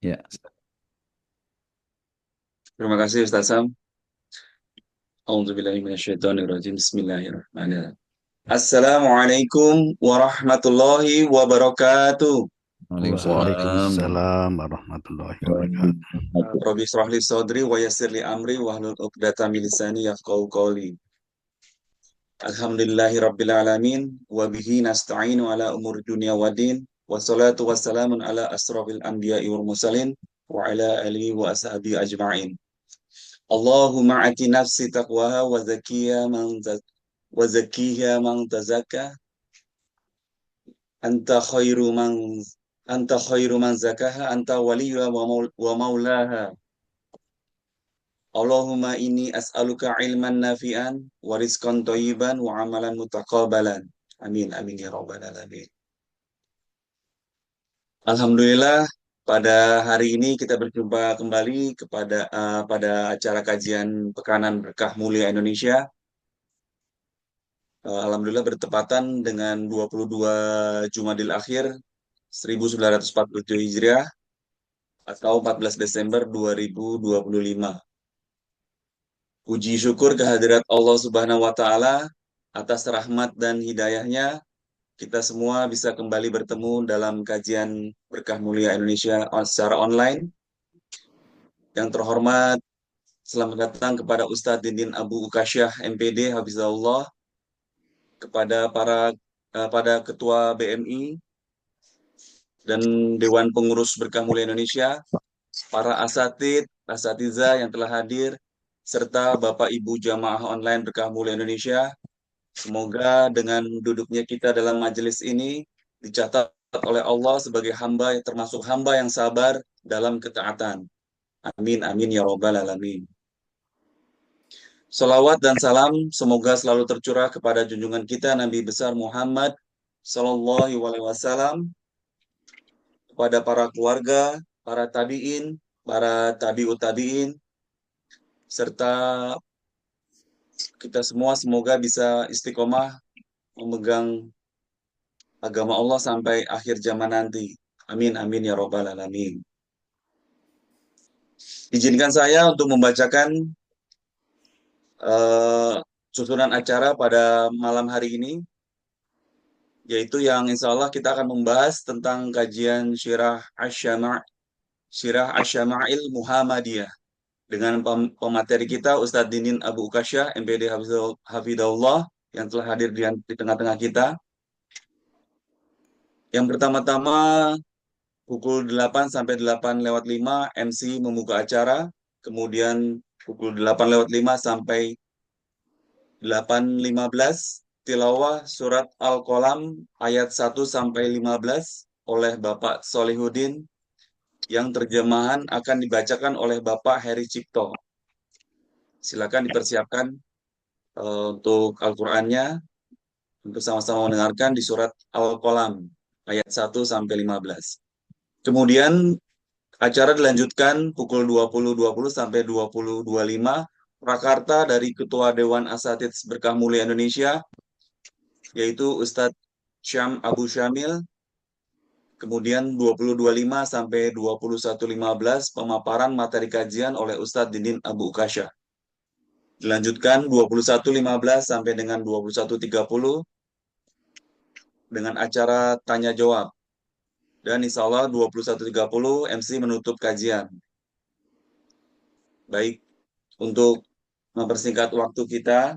Ya, Terima kasih Ustaz Sam. A'udzubillahiminasyaitonirrajim. Bismillahirrahmanirrahim. Assalamualaikum warahmatullahi wabarakatuh. Waalaikumsalam. Waalaikumsalam warahmatullahi wabarakatuh. Rabbi shrah li sadri wa yassir li amri wahlul 'uqdatam min lisani yafqahu qawli. Alhamdulillahi rabbil alamin wa bihi nasta'inu ala umuri dunya waddin. Wassalatu wassalamun ala asrafil anbiya'i wal mursalin wa ala alihi wa ashabihi ajma'in. Allahumma ati nafsi taqwaha wa zakkiha man tazakka anta khairu man anta khairu man zakaha anta waliyuha wa maulaha. Allahumma inni as'aluka ilman nafi'an wa rizqan thayyiban wa amalan mutaqabbalan. Amin amin ya rabbal alamin. Alhamdulillah, pada hari ini kita berjumpa kembali pada acara kajian Pekanan Berkah Mulia Indonesia. Alhamdulillah bertepatan dengan 22 Jumadil Akhir 1947 Hijriah atau 14 Desember 2025. Puji syukur kehadirat Allah Subhanahu wa taala atas rahmat dan hidayahnya kita semua bisa kembali bertemu dalam kajian Berkah Mulia Indonesia secara online. Yang terhormat, selamat datang kepada Ustadz Dindin Abu Ukasyah MPD Hafizahullah, pada Ketua BMI dan Dewan Pengurus Berkah Mulia Indonesia, para asatidzah yang telah hadir, serta Bapak Ibu jamaah online Berkah Mulia Indonesia. Semoga dengan duduknya kita dalam majelis ini dicatat oleh Allah sebagai hamba, termasuk hamba yang sabar dalam ketaatan. Amin, amin, ya robbal alamin. Salawat dan salam semoga selalu tercurah kepada junjungan kita Nabi besar Muhammad Sallallahu Alaihi Wasallam, kepada para keluarga, para tabiin, para tabiut tabiin, serta kita semua semoga bisa istiqomah memegang agama Allah sampai akhir zaman nanti. Amin, amin, ya robbal alamin. Izinkan saya untuk membacakan eh, susunan acara pada malam hari ini, yaitu yang insya Allah kita akan membahas tentang kajian Syirah Asyama'il Muhammadiyah dengan pemateri kita Ustadz Dinin Abu Ukasyah MPD Hafidahullah yang telah hadir di tengah-tengah kita. Yang pertama-tama pukul 8 sampai 8 lewat 5 MC membuka acara, kemudian pukul 8 lewat 5 sampai 8.15 tilawah surat Al-Qalam ayat 1 sampai 15 oleh Bapak Solihuddin, yang terjemahan akan dibacakan oleh Bapak Heri Cipto. Silakan dipersiapkan untuk Al-Qur'annya untuk sama-sama mendengarkan di surat Al-Qalam ayat 1 sampai 15. Kemudian acara dilanjutkan pukul 20.20 sampai 20.25 prakarta dari Ketua Dewan Asatidz Berkah Mulia Indonesia, yaitu Ustadz Syam Abu Syamil. Kemudian 20.25 sampai 21.15 pemaparan materi kajian oleh Ustadz Dindin Abu Ukasyah. Dilanjutkan 21.15 sampai dengan 21.30 dengan acara tanya jawab. Dan insya Allah 21.30 MC menutup kajian. Baik, untuk mempersingkat waktu kita,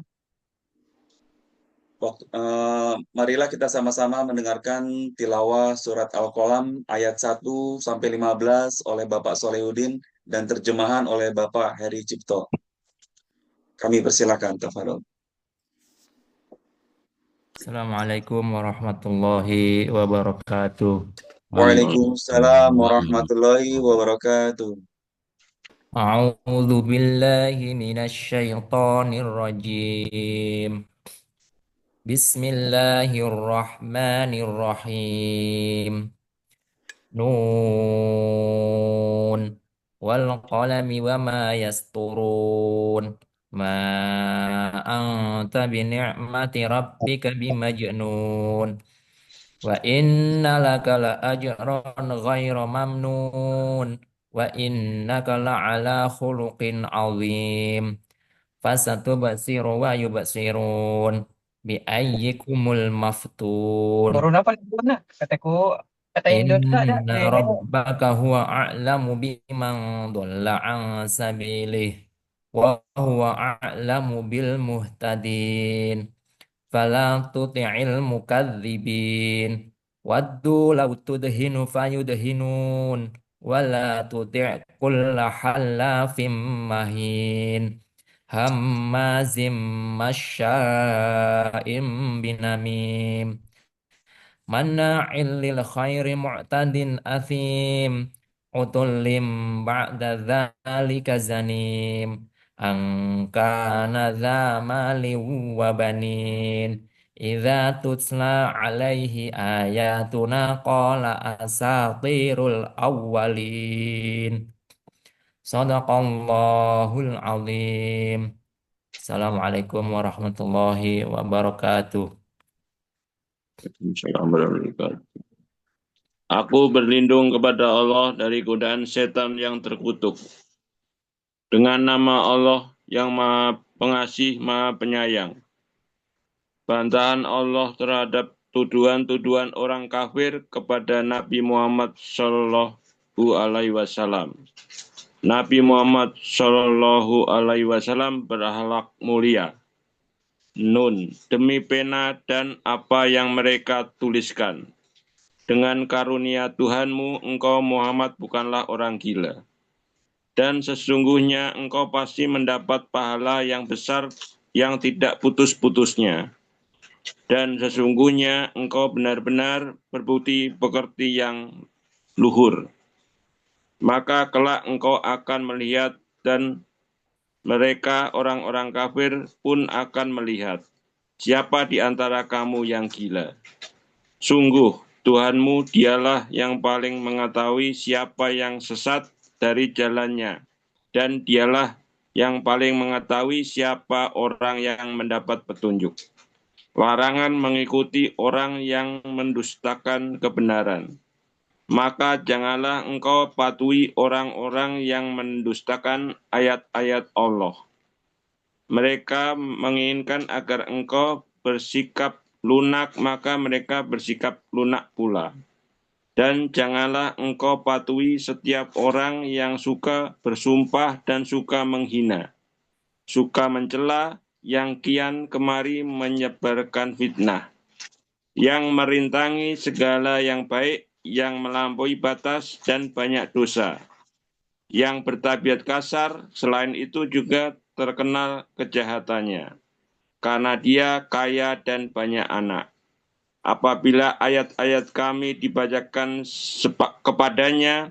marilah kita sama-sama mendengarkan tilawah surat Al-Qalam ayat 1 sampai 15 oleh Bapak Solihuddin dan terjemahan oleh Bapak Heri Cipto. Kami persilakan, tafadhol. Assalamualaikum warahmatullahi wabarakatuh. Waalaikumsalam Waalaikumsalam. warahmatullahi wabarakatuh. A'udzu billahi minasy syaithanir rajim. Bismillahirrahmanirrahim. Nun wal qalami wama yasturun. Ma anta bi ni'mati rabbika bimajnun. Wa inna laka la ajran ghaira mamnun. wa innaka la'ala khuluqin azim. Fasatubsiru wa yubsirun bi ayyikumul maftun. Turun apa nih Bun? Kataku kata Indonesia ada Inna ini. rabbaka huwa a'lamu biman dhalla an sabilih wa huwa a'lamu bil muhtadin. Fala tuti'il mukadzibin. Waddu law tudhinu fayudhinun. Wala tuti' kulla hallafim mahin. Hammazim masya'im binamim. Mana'il lil khairi mu'tadin athim. Utullim ba'da dzalika zanim. An kana dza mali wa banin. Idza tutla alaihi ayatuna qala asatirul awwalin. Sadaqallahul azim. Assalamualaikum warahmatullahi wabarakatuh. Aku berlindung kepada Allah dari godaan setan yang terkutuk. Dengan nama Allah yang Maha Pengasih, Maha Penyayang. Bantahan Allah terhadap tuduhan-tuduhan orang kafir kepada Nabi Muhammad Shallallahu Alaihi Wasallam. Nabi Muhammad Shallallahu Alaihi Wasallam berakhlak mulia. Nun, demi pena dan apa yang mereka tuliskan. Dengan karunia Tuhanmu, engkau Muhammad bukanlah orang gila. Dan sesungguhnya engkau pasti mendapat pahala yang besar yang tidak putus-putusnya. Dan sesungguhnya engkau benar-benar berbudi pekerti yang luhur. Maka kelak engkau akan melihat dan mereka orang-orang kafir pun akan melihat. Siapa di antara kamu yang gila? Sungguh, Tuhanmu dialah yang paling mengetahui siapa yang sesat dari jalannya. Dan dialah yang paling mengetahui siapa orang yang mendapat petunjuk. Larangan mengikuti orang yang mendustakan kebenaran. Maka janganlah engkau patuhi orang-orang yang mendustakan ayat-ayat Allah. Mereka menginginkan agar engkau bersikap lunak, maka mereka bersikap lunak pula. Dan janganlah engkau patuhi setiap orang yang suka bersumpah dan suka menghina, suka mencela, yang kian kemari menyebarkan fitnah, yang merintangi segala yang baik, yang melampaui batas dan banyak dosa, yang bertabiat kasar, selain itu juga terkenal kejahatannya, karena dia kaya dan banyak anak. Apabila ayat-ayat kami dibacakan kepadanya,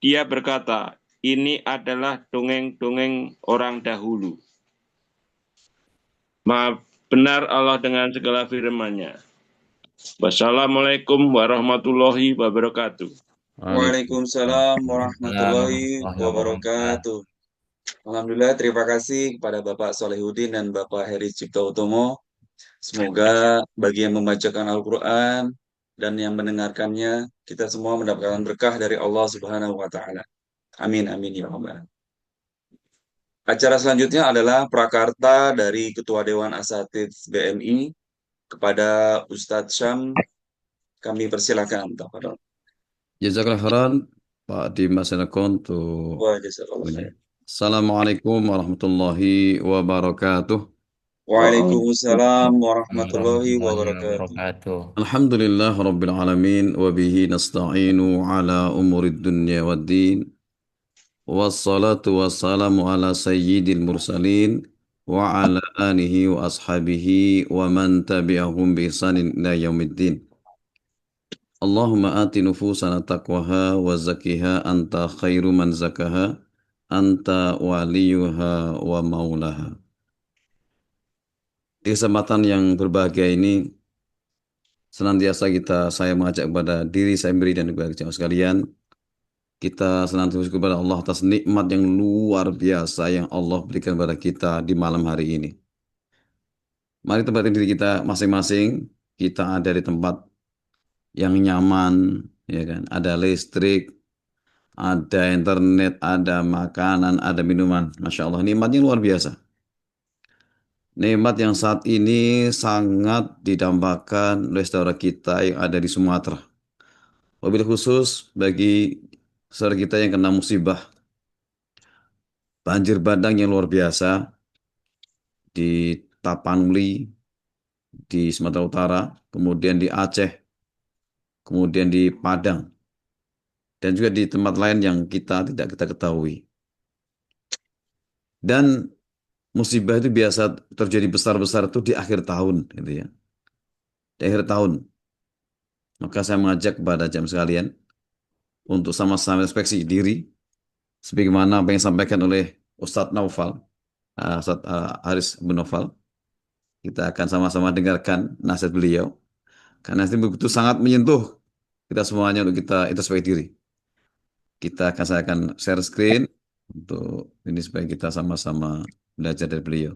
dia berkata, ini adalah dongeng-dongeng orang dahulu. Maha benar Allah dengan segala firman-Nya. Wassalamualaikum warahmatullahi wabarakatuh. Waalaikumsalam warahmatullahi Warahmatullahi wabarakatuh. Alhamdulillah, terima kasih kepada Bapak Solihuddin dan Bapak Heri Cipto Utomo. Semoga bagi yang membacakan Al-Quran dan yang mendengarkannya, kita semua mendapatkan berkah dari Allah Subhanahu wa Ta'ala. Amin, amin, ya Rabbal. Acara selanjutnya adalah prakarta dari Ketua Dewan Asatidz BMI kepada Ustadz Syam. Kami persilakan. Tafadhol. Jazakallah khairan Pak Dimas Senekon untuk Wa jazakallahu ini. khair. Assalamualaikum warahmatullahi wabarakatuh. Waalaikumsalam warahmatullahi Warahmatullahi wabarakatuh. wabarakatuh. Alhamdulillah rabbil alamin wa bihi nasta'inu ala umurid dunya waddin. Wassalatu wassalamu ala sayyidil mursalin wa ala alihi wa ashabihi wa man tabi'ahum bi ihsanin ila yaumiddin. Allahumma ati nufusana taqwaha wa zakkiha anta khairu man zakaha anta waliyuha wa maulaha. Di kesempatan yang berbahagia ini senantiasa saya mengajak kepada diri saya sendiri dan kepada jemaah sekalian, kita senantiasa kepada Allah atas nikmat yang luar biasa yang Allah berikan kepada kita di malam hari ini. Mari tempatin diri kita masing-masing. Kita ada di tempat yang nyaman, ya kan? Ada listrik, ada internet, ada makanan, ada minuman. Masya Allah, nikmatnya luar biasa. Nikmat yang saat ini sangat didambakan oleh saudara kita yang ada di Sumatera. Wabil khusus bagi saudara kita yang kena musibah banjir bandang yang luar biasa di Tapanuli, di Sumatera Utara, kemudian di Aceh, kemudian di Padang, dan juga di tempat lain yang kita tidak kita ketahui. Dan musibah itu biasa terjadi besar-besar itu di akhir tahun, gitu ya. Di akhir tahun. Maka saya mengajak kepada jam sekalian untuk sama-sama inspeksi diri, sebagaimana apa yang disampaikan oleh Ustadz Naufal, Ustadz Haris bin Naufal. Kita akan sama-sama dengarkan nasihat beliau, karena itu begitu sangat menyentuh kita semuanya untuk kita introspeksi diri. Saya akan share screen untuk ini supaya kita sama-sama belajar dari beliau.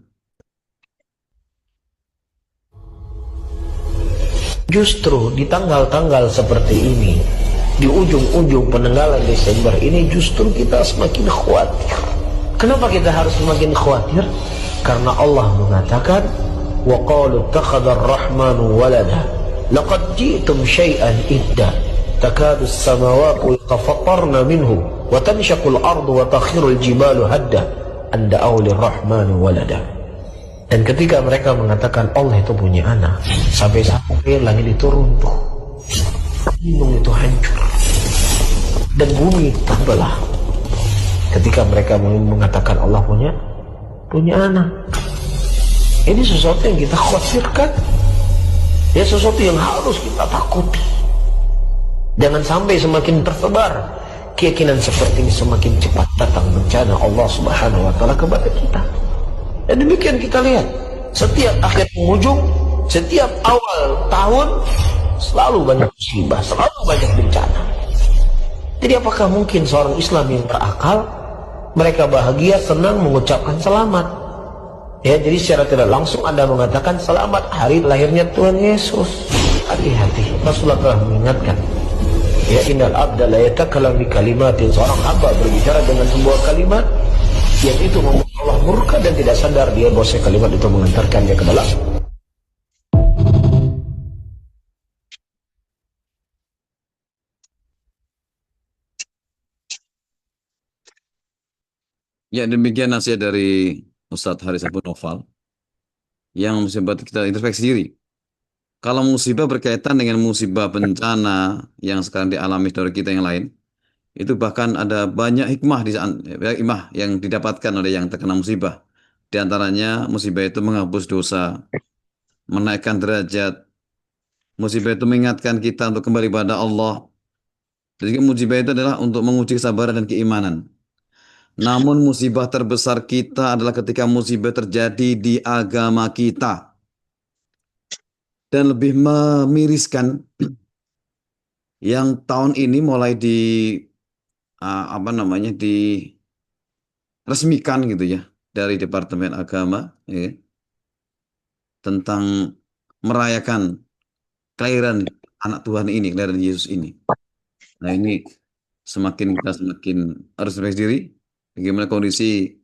Justru di tanggal-tanggal seperti ini, di ujung-ujung penanggalan Desember ini, justru kita semakin khawatir. Kenapa kita harus semakin khawatir? Karena Allah mengatakan, وَقَالُوا اتَّخَذَ الرَّحْمَنُ وَلَدًا لَقَدْ جِئْتُمْ شَيْئًا إِدًّا تَكَادُ السَّمَاوَاتُ يَتَفَطَّرْنَ مِنْهُ وَتَنْشَقُ الْأَرْضُ وَتَخِرُّ الْجِبَالُ هَدًّا أَنْ دَعَوْا لِلرَّحْمَنِ وَلَدًا. Dan ketika mereka mengatakan Allah itu punya anak, sampai-sampai langit itu runtuh, gunung itu hancur, dan bumi terbelah. Ketika mereka mengatakan Allah punya anak, ini sesuatu yang kita khawatirkan, ya, sesuatu yang harus kita takuti. Jangan sampai semakin tersebar keyakinan seperti ini, semakin cepat datang bencana Allah Subhanahu wa Ta'ala kepada kita. Dan demikian kita lihat, setiap akhir penghujung, setiap awal tahun, selalu banyak musibah, selalu banyak bencana. Jadi apakah mungkin seorang Islam yang berakal, mereka bahagia, senang mengucapkan selamat? Ya, jadi secara tidak langsung Anda mengatakan selamat hari lahirnya Tuhan Yesus. Hati-hati, Rasulullah telah mengingatkan. Ya, innal abda la yatakalam bi kalimatin, seorang hamba berbicara dengan sebuah kalimat yang itu membuat Allah murka dan tidak sadar dia bahwa kalimat itu mengantarkan dia ke dalam. Ya, demikian nasihat dari Ustadz Haris Abu Noval yang membuat kita introspeksi diri. Kalau musibah berkaitan dengan musibah bencana yang sekarang dialami saudara kita yang lain, itu bahkan ada banyak hikmah yang didapatkan oleh yang terkena musibah. Di antaranya musibah itu menghapus dosa, menaikkan derajat. Musibah itu mengingatkan kita untuk kembali pada Allah. Jadi musibah itu adalah untuk menguji kesabaran dan keimanan. Namun musibah terbesar kita adalah ketika musibah terjadi di agama kita. Dan lebih memiriskan, yang tahun ini mulai diresmikan gitu ya dari Departemen Agama, ya, tentang merayakan kelahiran anak Tuhan ini, kelahiran Yesus ini. Nah, ini kita semakin harus refleksi diri bagaimana kondisi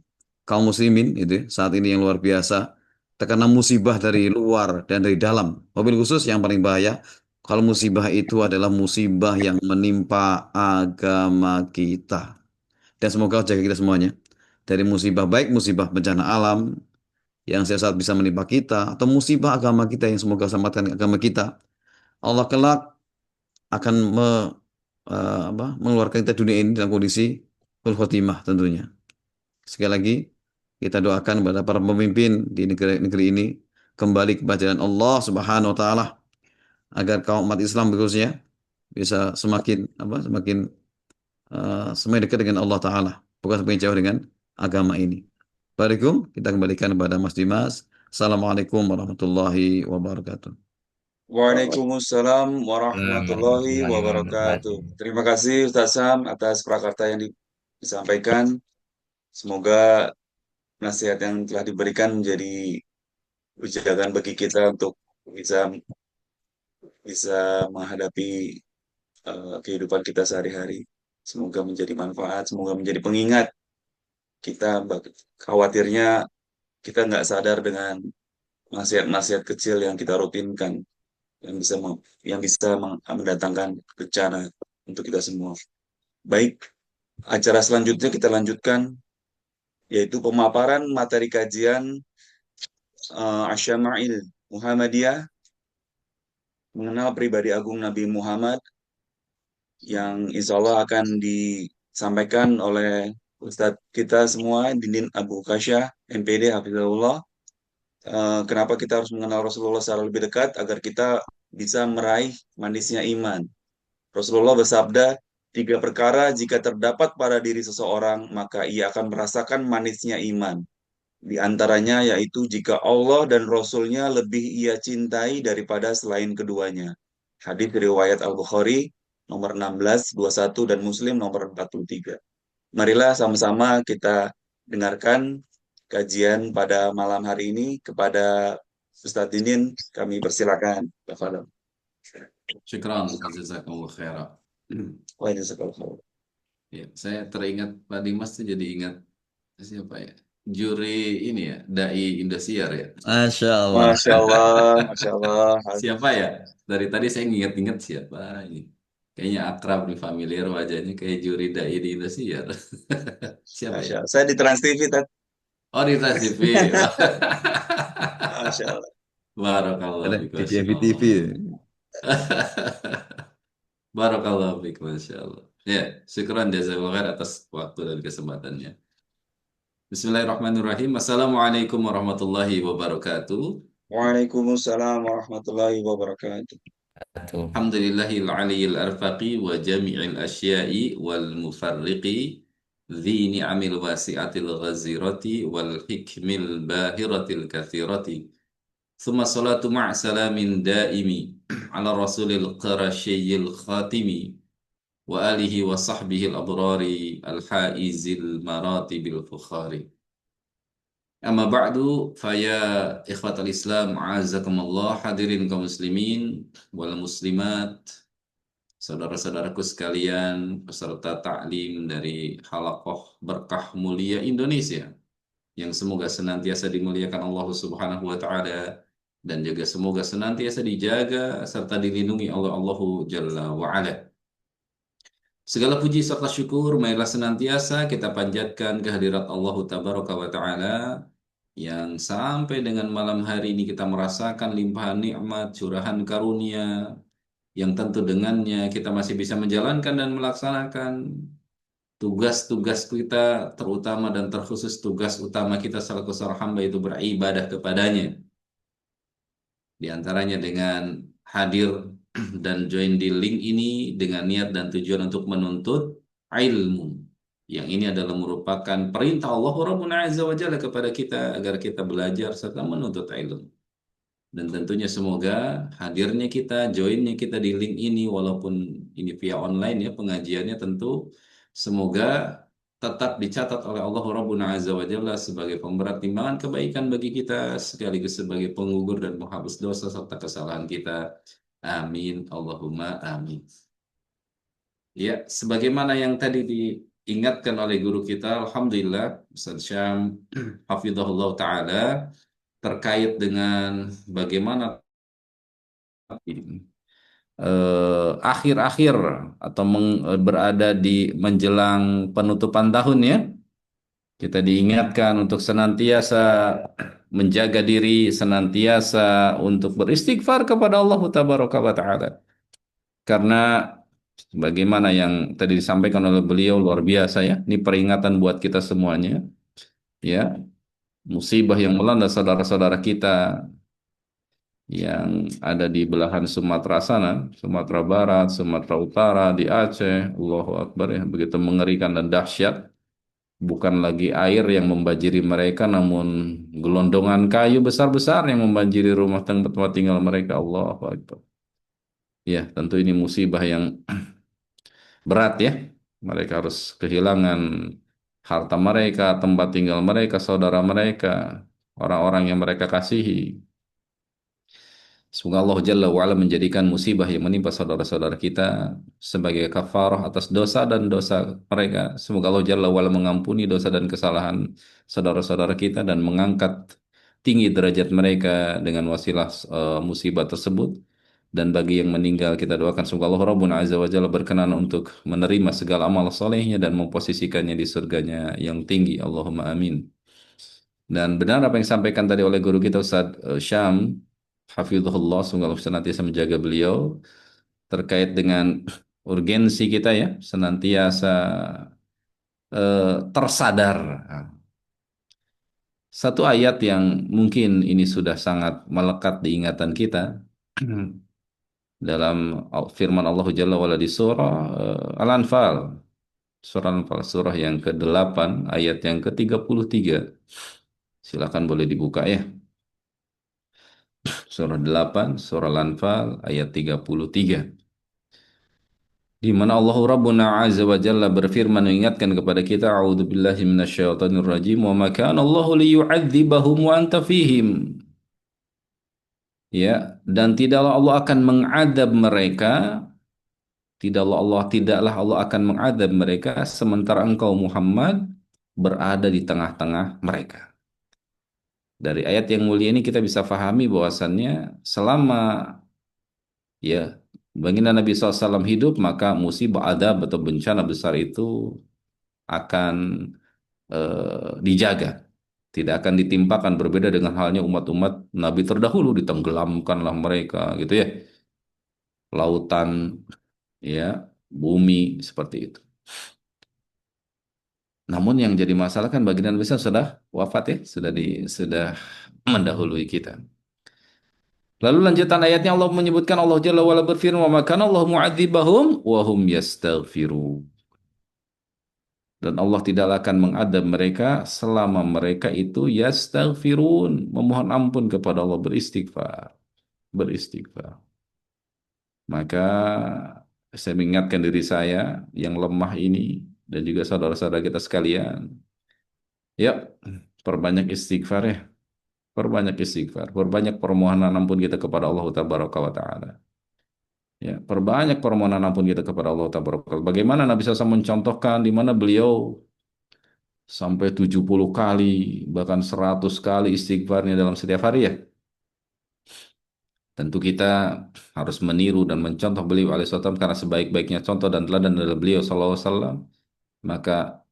kaum muslimin itu saat ini yang luar biasa, terkena musibah dari luar dan dari dalam. Mobil khusus yang paling bahaya kalau musibah itu adalah musibah yang menimpa agama kita. Dan semoga jaga kita semuanya dari musibah, baik musibah bencana alam yang saat bisa menimpa kita, atau musibah agama kita yang semoga selamatkan agama kita. Allah kelak akan mengeluarkan kita dunia ini dalam kondisi full khotimah tentunya. Sekali lagi kita doakan kepada para pemimpin di negeri ini kembali kepada jalan Allah Subhanahu wa taala agar kaum umat Islam khususnya bisa semakin dekat dengan Allah taala, bukan semakin jauh dengan agama ini. Barakum, kita kembalikan kepada Mas Dimas. Assalamualaikum warahmatullahi wabarakatuh. Waalaikumsalam warahmatullahi wabarakatuh. Terima kasih Ustaz Sam atas prakarta yang disampaikan. Semoga nasihat yang telah diberikan menjadi ujian bagi kita untuk bisa menghadapi kehidupan kita sehari-hari. Semoga menjadi manfaat, semoga menjadi pengingat. Kita khawatirnya kita nggak sadar dengan maksiat-maksiat kecil yang kita rutinkan, yang bisa mendatangkan bencana untuk kita semua. Baik, acara selanjutnya kita lanjutkan, yaitu pemaparan materi kajian Asyama'il Muhammadiyah, mengenal pribadi agung Nabi Muhammad, yang insya Allah akan disampaikan oleh Ustadz kita semua, Dindin Abu Kasyah, MPD, Hafizahullah. Kenapa kita harus mengenal Rasulullah secara lebih dekat? Agar kita bisa meraih manisnya iman. Rasulullah bersabda, 3 perkara jika terdapat pada diri seseorang, maka ia akan merasakan manisnya iman. Di antaranya yaitu jika Allah dan Rasulnya lebih ia cintai daripada selain keduanya. Hadis riwayat Al-Bukhari nomor 16, 21, dan Muslim nomor 43. Marilah sama-sama kita dengarkan kajian pada malam hari ini. Kepada Ustadz Dinin, kami persilakan. Tafadhol. Syukran, jazakumullah khairan. Wa jazakallahu. Ya, saya teringat Pak Dimas tuh jadi ingat siapa ya? Juri ini ya, Dai Indosiar ya. Masya Allah. Masya Allah, Masya Allah. Siapa ya? Dari tadi saya ingat-ingat siapa ini. Kayaknya akrab nih, familiar wajahnya kayak juri Dai di Indosiar. Siapa Masya ya? Allah. Saya di Trans TV, Tat. Oh, di Trans TV. Masya Allah. Barakallah Ada fiik, di Masya TV. Allah. Barakallah fiik, Masya Allah. Ya, syukran jazakallahu khair atas waktu dan kesempatannya. Bismillahirrahmanirrahim. Assalamualaikum warahmatullahi wabarakatuh. Waalaikumsalam warahmatullahi wabarakatuh. Alhamdulillahil aliyil arfaqi wa jami'il asya'i wal mufarriqi dhi ni'amil wasi'atil ghazirati wal hikmil bahiratil kathirati. Thumma salatu ma'salamin daimi ala rasulil qarasyiyyil khatimi wa alihi wa sahbihi al-abrari al-haizil maratibil fukhari. Amma ba'du, faya ikhwatal Islam, a'azakumullah, hadirin kaum muslimin wal muslimat, saudara-saudaraku sekalian, peserta ta'lim dari Halaqah Berkah Mulia Indonesia, yang semoga senantiasa dimuliakan Allah Subhanahu wa Ta'ala, dan juga semoga senantiasa dijaga serta dilindungi oleh Allahu Jalla wa Ala. Segala puji serta syukur marilah senantiasa kita panjatkan kehadirat Allah Tabaraka wa Ta'ala, yang sampai dengan malam hari ini kita merasakan limpahan nikmat, curahan karunia, yang tentu dengannya kita masih bisa menjalankan dan melaksanakan tugas-tugas kita, terutama dan terkhusus tugas utama kita selaku seorang hamba, itu beribadah kepadanya. Di antaranya dengan hadir dan join di link ini dengan niat dan tujuan untuk menuntut ilmu. Yang ini adalah merupakan perintah Allah Rabbuna Azza wa Jalla kepada kita agar kita belajar serta menuntut ilmu. Dan tentunya semoga hadirnya kita, joinnya kita di link ini, walaupun ini via online ya pengajiannya, tentu semoga tetap dicatat oleh Allah Rabbuna Azza wa Jalla sebagai pemberat timbangan kebaikan bagi kita, sekaligus sebagai penggugur dan penghapus dosa serta kesalahan kita. Amin. Allahumma amin. Ya, sebagaimana yang tadi diingatkan oleh guru kita, alhamdulillah, Ustaz Syam hafizahullah taala, terkait dengan bagaimana akhir-akhir atau berada di menjelang penutupan tahun ya. Kita diingatkan untuk senantiasa menjaga diri, senantiasa untuk beristighfar kepada Allah Tabaraka wa Ta'ala. Karena bagaimana yang tadi disampaikan oleh beliau luar biasa ya. Ini peringatan buat kita semuanya. Ya. Musibah yang melanda saudara-saudara kita yang ada di belahan Sumatera sana, Sumatera Barat, Sumatera Utara, di Aceh, Allahu Akbar ya, begitu mengerikan dan dahsyat. Bukan lagi air yang membanjiri mereka, namun gelondongan kayu besar-besar yang membanjiri rumah tempat tinggal mereka. Allahu Akbar. Ya, tentu ini musibah yang berat ya. Mereka harus kehilangan harta mereka, tempat tinggal mereka, saudara mereka, orang-orang yang mereka kasihi. Semoga Allah Jalla wa'ala menjadikan musibah yang menimpa saudara-saudara kita sebagai kafarah atas dosa dan dosa mereka. Semoga Allah Jalla wa'ala mengampuni dosa dan kesalahan saudara-saudara kita dan mengangkat tinggi derajat mereka dengan wasilah musibah tersebut. Dan bagi yang meninggal kita doakan semoga Allah Rabbuna Azza wa Jalla berkenan untuk menerima segala amal solehnya dan memposisikannya di surganya yang tinggi. Allahumma amin. Dan benar apa yang disampaikan tadi oleh guru kita Ustaz Syam, hafizahullah, semoga Allah senantiasa menjaga beliau terkait dengan urgensi kita ya, senantiasa tersadar. Satu ayat yang mungkin ini sudah sangat melekat di ingatan kita dalam firman Allah Jalla wa'ala di surah Al-Anfal. Surah Al-Anfal, surah yang ke-8, ayat yang ke-33. Silakan boleh dibuka ya. Surah 8, surah Al-Anfal, ayat 33. Di mana Allah Rabbuna Azza wa Jalla berfirman mengingatkan kepada kita, A'udzu billahi minasyaitonir rajim, wa ma kana Allahu liyu'adzibahum wa anta fihim. Ya, dan tidaklah Allah akan mengadab mereka, tidaklah Allah akan mengadab mereka sementara engkau Muhammad berada di tengah-tengah mereka. Dari ayat yang mulia ini kita bisa fahami bahwasannya selama ya baginda Nabi SAW hidup, maka musibah adab atau bencana besar itu akan dijaga. Tidak akan ditimpakan, berbeda dengan halnya umat-umat Nabi terdahulu, ditenggelamkanlah mereka gitu ya. Lautan, ya, bumi, seperti itu. Namun yang jadi masalah kan baginda Nabi SAW sudah wafat ya, sudah mendahului kita. Lalu lanjutan ayatnya Allah menyebutkan, Allah Jalla wa'ala berfirman, wa ma kana Allah mu'adzibahum wa hum yastaghfirun. Dan Allah tidaklah akan mengadab mereka selama mereka itu yastaghfirun, memohon ampun kepada Allah, beristighfar. Maka saya mengingatkan diri saya yang lemah ini dan juga saudara-saudara kita sekalian, ya, perbanyak istighfar ya. Perbanyak istighfar, perbanyak permohonan ampun kita kepada Allah Tabaraka wa Ta'ala. Ya, perbanyak permohonan ampun kita kepada Allah Tabaraka wa Ta'ala. Bagaimana Nabi SAW mencontohkan di mana beliau sampai 70 kali, bahkan 100 kali istighfarnya dalam setiap hari ya. Tentu kita harus meniru dan mencontoh beliau alaihissalam, karena sebaik-baiknya contoh dan teladan adalah beliau sallallahu alaihi wasallam. Maka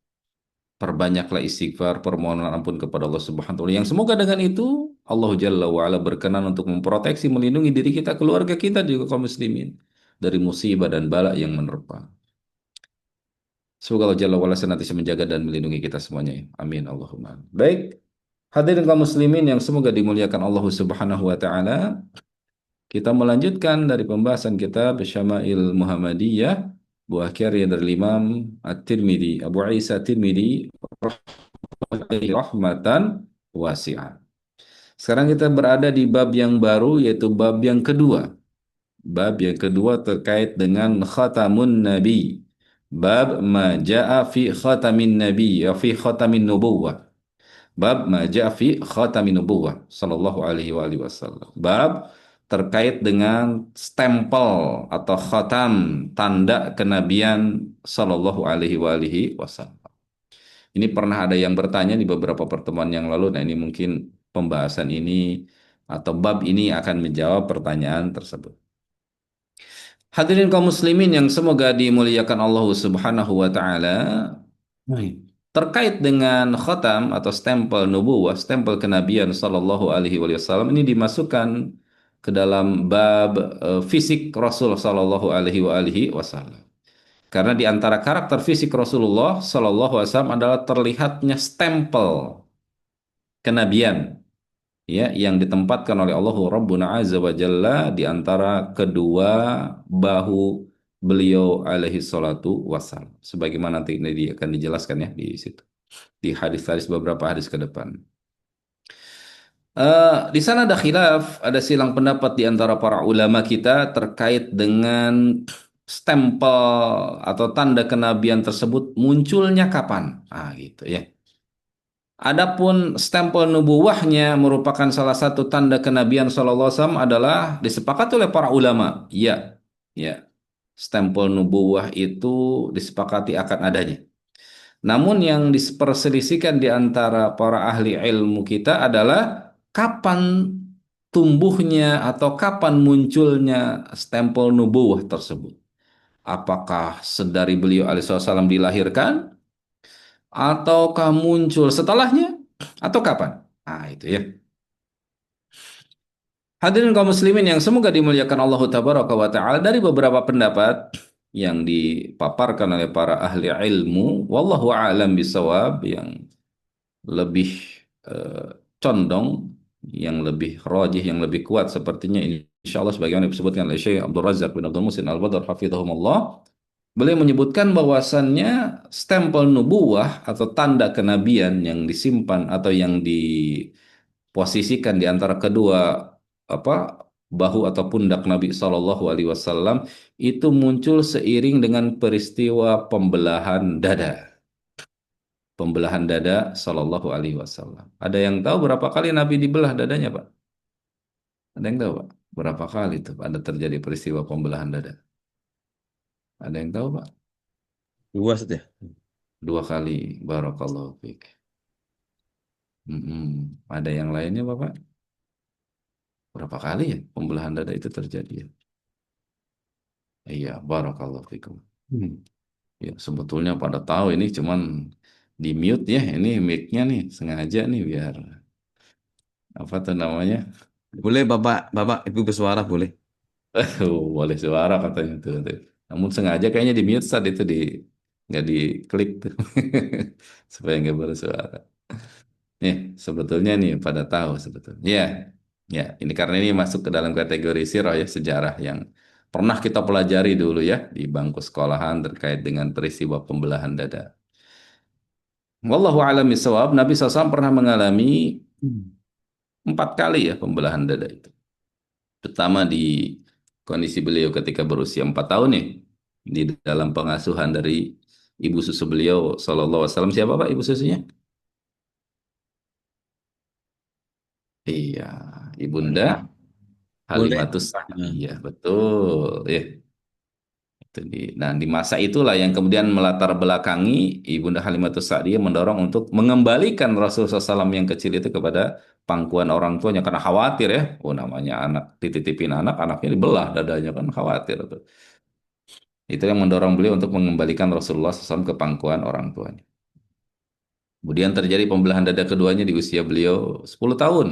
perbanyaklah istighfar, permohonan ampun kepada Allah Subhanahu wa Ta'ala. Yang semoga dengan itu Allah Jalla wa Ala berkenan untuk memproteksi, melindungi diri kita, keluarga kita, juga kaum muslimin dari musibah dan bala yang menerpa. Semoga Allah Jalla wa Ala senantiasa menjaga dan melindungi kita semuanya. Amin Allahumma. Baik, hadirin kaum muslimin yang semoga dimuliakan Allah Subhanahu wa Ta'ala. Kita melanjutkan dari pembahasan kitab Syama'il Muhammadiyah, buah karya dari Imam At-Tirmidzi, Abu Isa At-Tirmidzi rahmatan wasi'ah. Sekarang kita berada di bab yang baru, yaitu bab yang kedua. Bab yang kedua terkait dengan khatamun nabi. Bab ma ja'a fi khatamin nabi, ya fi khatamin nubuwah. Bab ma ja'a fi khatamin nubuwah sallallahu alaihi wa alihi wasallam. Bab terkait dengan stempel atau khatam, tanda kenabian sallallahu alaihi wa alihi wasallam. Ini pernah ada yang bertanya di beberapa pertemuan yang lalu. Nah, ini mungkin pembahasan ini atau bab ini akan menjawab pertanyaan tersebut. Hadirin kaum muslimin yang semoga dimuliakan Allah Subhanahu wa Ta'ala, terkait dengan khatam atau stempel nubuwah, stempel kenabian sallallahu alaihi wasallam, ini dimasukkan ke dalam bab fisik Rasul sallallahu alaihi wasallam. Karena di antara karakter fisik Rasulullah sallallahu alaihi wasallam adalah terlihatnya stempel kenabian, ya, yang ditempatkan oleh Allah Rabbuna Azza wa Jalla di antara kedua bahu beliau alaihi salatu wassalam. Sebagaimana nanti ini akan dijelaskan ya di situ, di hadis-hadis, beberapa hadis ke depan. Di sana ada khilaf, ada silang pendapat di antara para ulama kita terkait dengan stempel atau tanda kenabian tersebut munculnya kapan. Gitu ya. Adapun stempel nubuwahnya merupakan salah satu tanda kenabian sallallahu alaihi wasallam adalah disepakati oleh para ulama. Ya, ya. Stempel nubuwah itu disepakati akan adanya. Namun yang diperselisihkan di antara para ahli ilmu kita adalah kapan tumbuhnya atau kapan munculnya stempel nubuwah tersebut. Apakah sedari beliau alaihissalam dilahirkan ataukah muncul setelahnya atau kapan? Nah, itu ya. Hadirin kaum muslimin yang semoga dimuliakan Allah tabaraka wa taala, dari beberapa pendapat yang dipaparkan oleh para ahli ilmu, wallahu a'lam bisawab, yang lebih condong, yang lebih rajih, yang lebih kuat sepertinya insyaallah sebagaimana disebutkan oleh Syekh Abdul Razak bin Abdul Muhsin Al-Badr hafizahumullah. Beliau menyebutkan bahwasannya stempel nubuwah atau tanda kenabian yang disimpan atau yang diposisikan di antara kedua bahu atau pundak Nabi Shallallahu Alaihi Wasallam itu muncul seiring dengan peristiwa pembelahan dada. Pembelahan dada Shallallahu Alaihi Wasallam. Ada yang tahu berapa kali Nabi dibelah dadanya, Pak? Ada yang tahu, Pak? Berapa kali itu ada terjadi peristiwa pembelahan dada? Ada yang tahu, Pak? 2 saja. 2 kali. Barakallahu fiik. Ada yang lainnya, Bapak? Berapa kali ya pembelahan dada itu terjadi ya? Iya, barakallahu fiikum. Ya, sebetulnya pada tahu ini cuman di mute ya, ini mic-nya nih sengaja nih biar apa tuh namanya? Boleh Bapak Ibu bersuara boleh. Boleh suara katanya tuh. Namun sengaja kayaknya di mute saat itu nggak diklik tuh supaya nggak bersuara. Nih sebetulnya nih pada tahu sebetulnya. Ya, ya ini karena ini masuk ke dalam kategori sirah ya, sejarah yang pernah kita pelajari dulu ya di bangku sekolahan terkait dengan peristiwa pembelahan dada. Wallahu a'lam bishawab. Nabi SAW pernah mengalami 4 kali ya pembelahan dada itu. Pertama di kondisi beliau ketika berusia 4 tahun nih, di dalam pengasuhan dari ibu susu beliau sallallahu alaihi wasallam. Siapa Pak ibu susunya? Iya, Ibunda Boleh. Halimatus Sa'diyah, betul ya. Nah, di masa itulah yang kemudian melatar belakangi Ibunda Halimatus Sa'diyah mendorong untuk mengembalikan Rasulullah SAW yang kecil itu kepada pangkuan orang tuanya karena khawatir ya. Oh, namanya anak dititipin anaknya dibelah dadanya kan khawatir tuh. Itu yang mendorong beliau untuk mengembalikan Rasulullah SAW ke pangkuan orang tuanya. Kemudian terjadi pembelahan dada keduanya di usia beliau 10 tahun.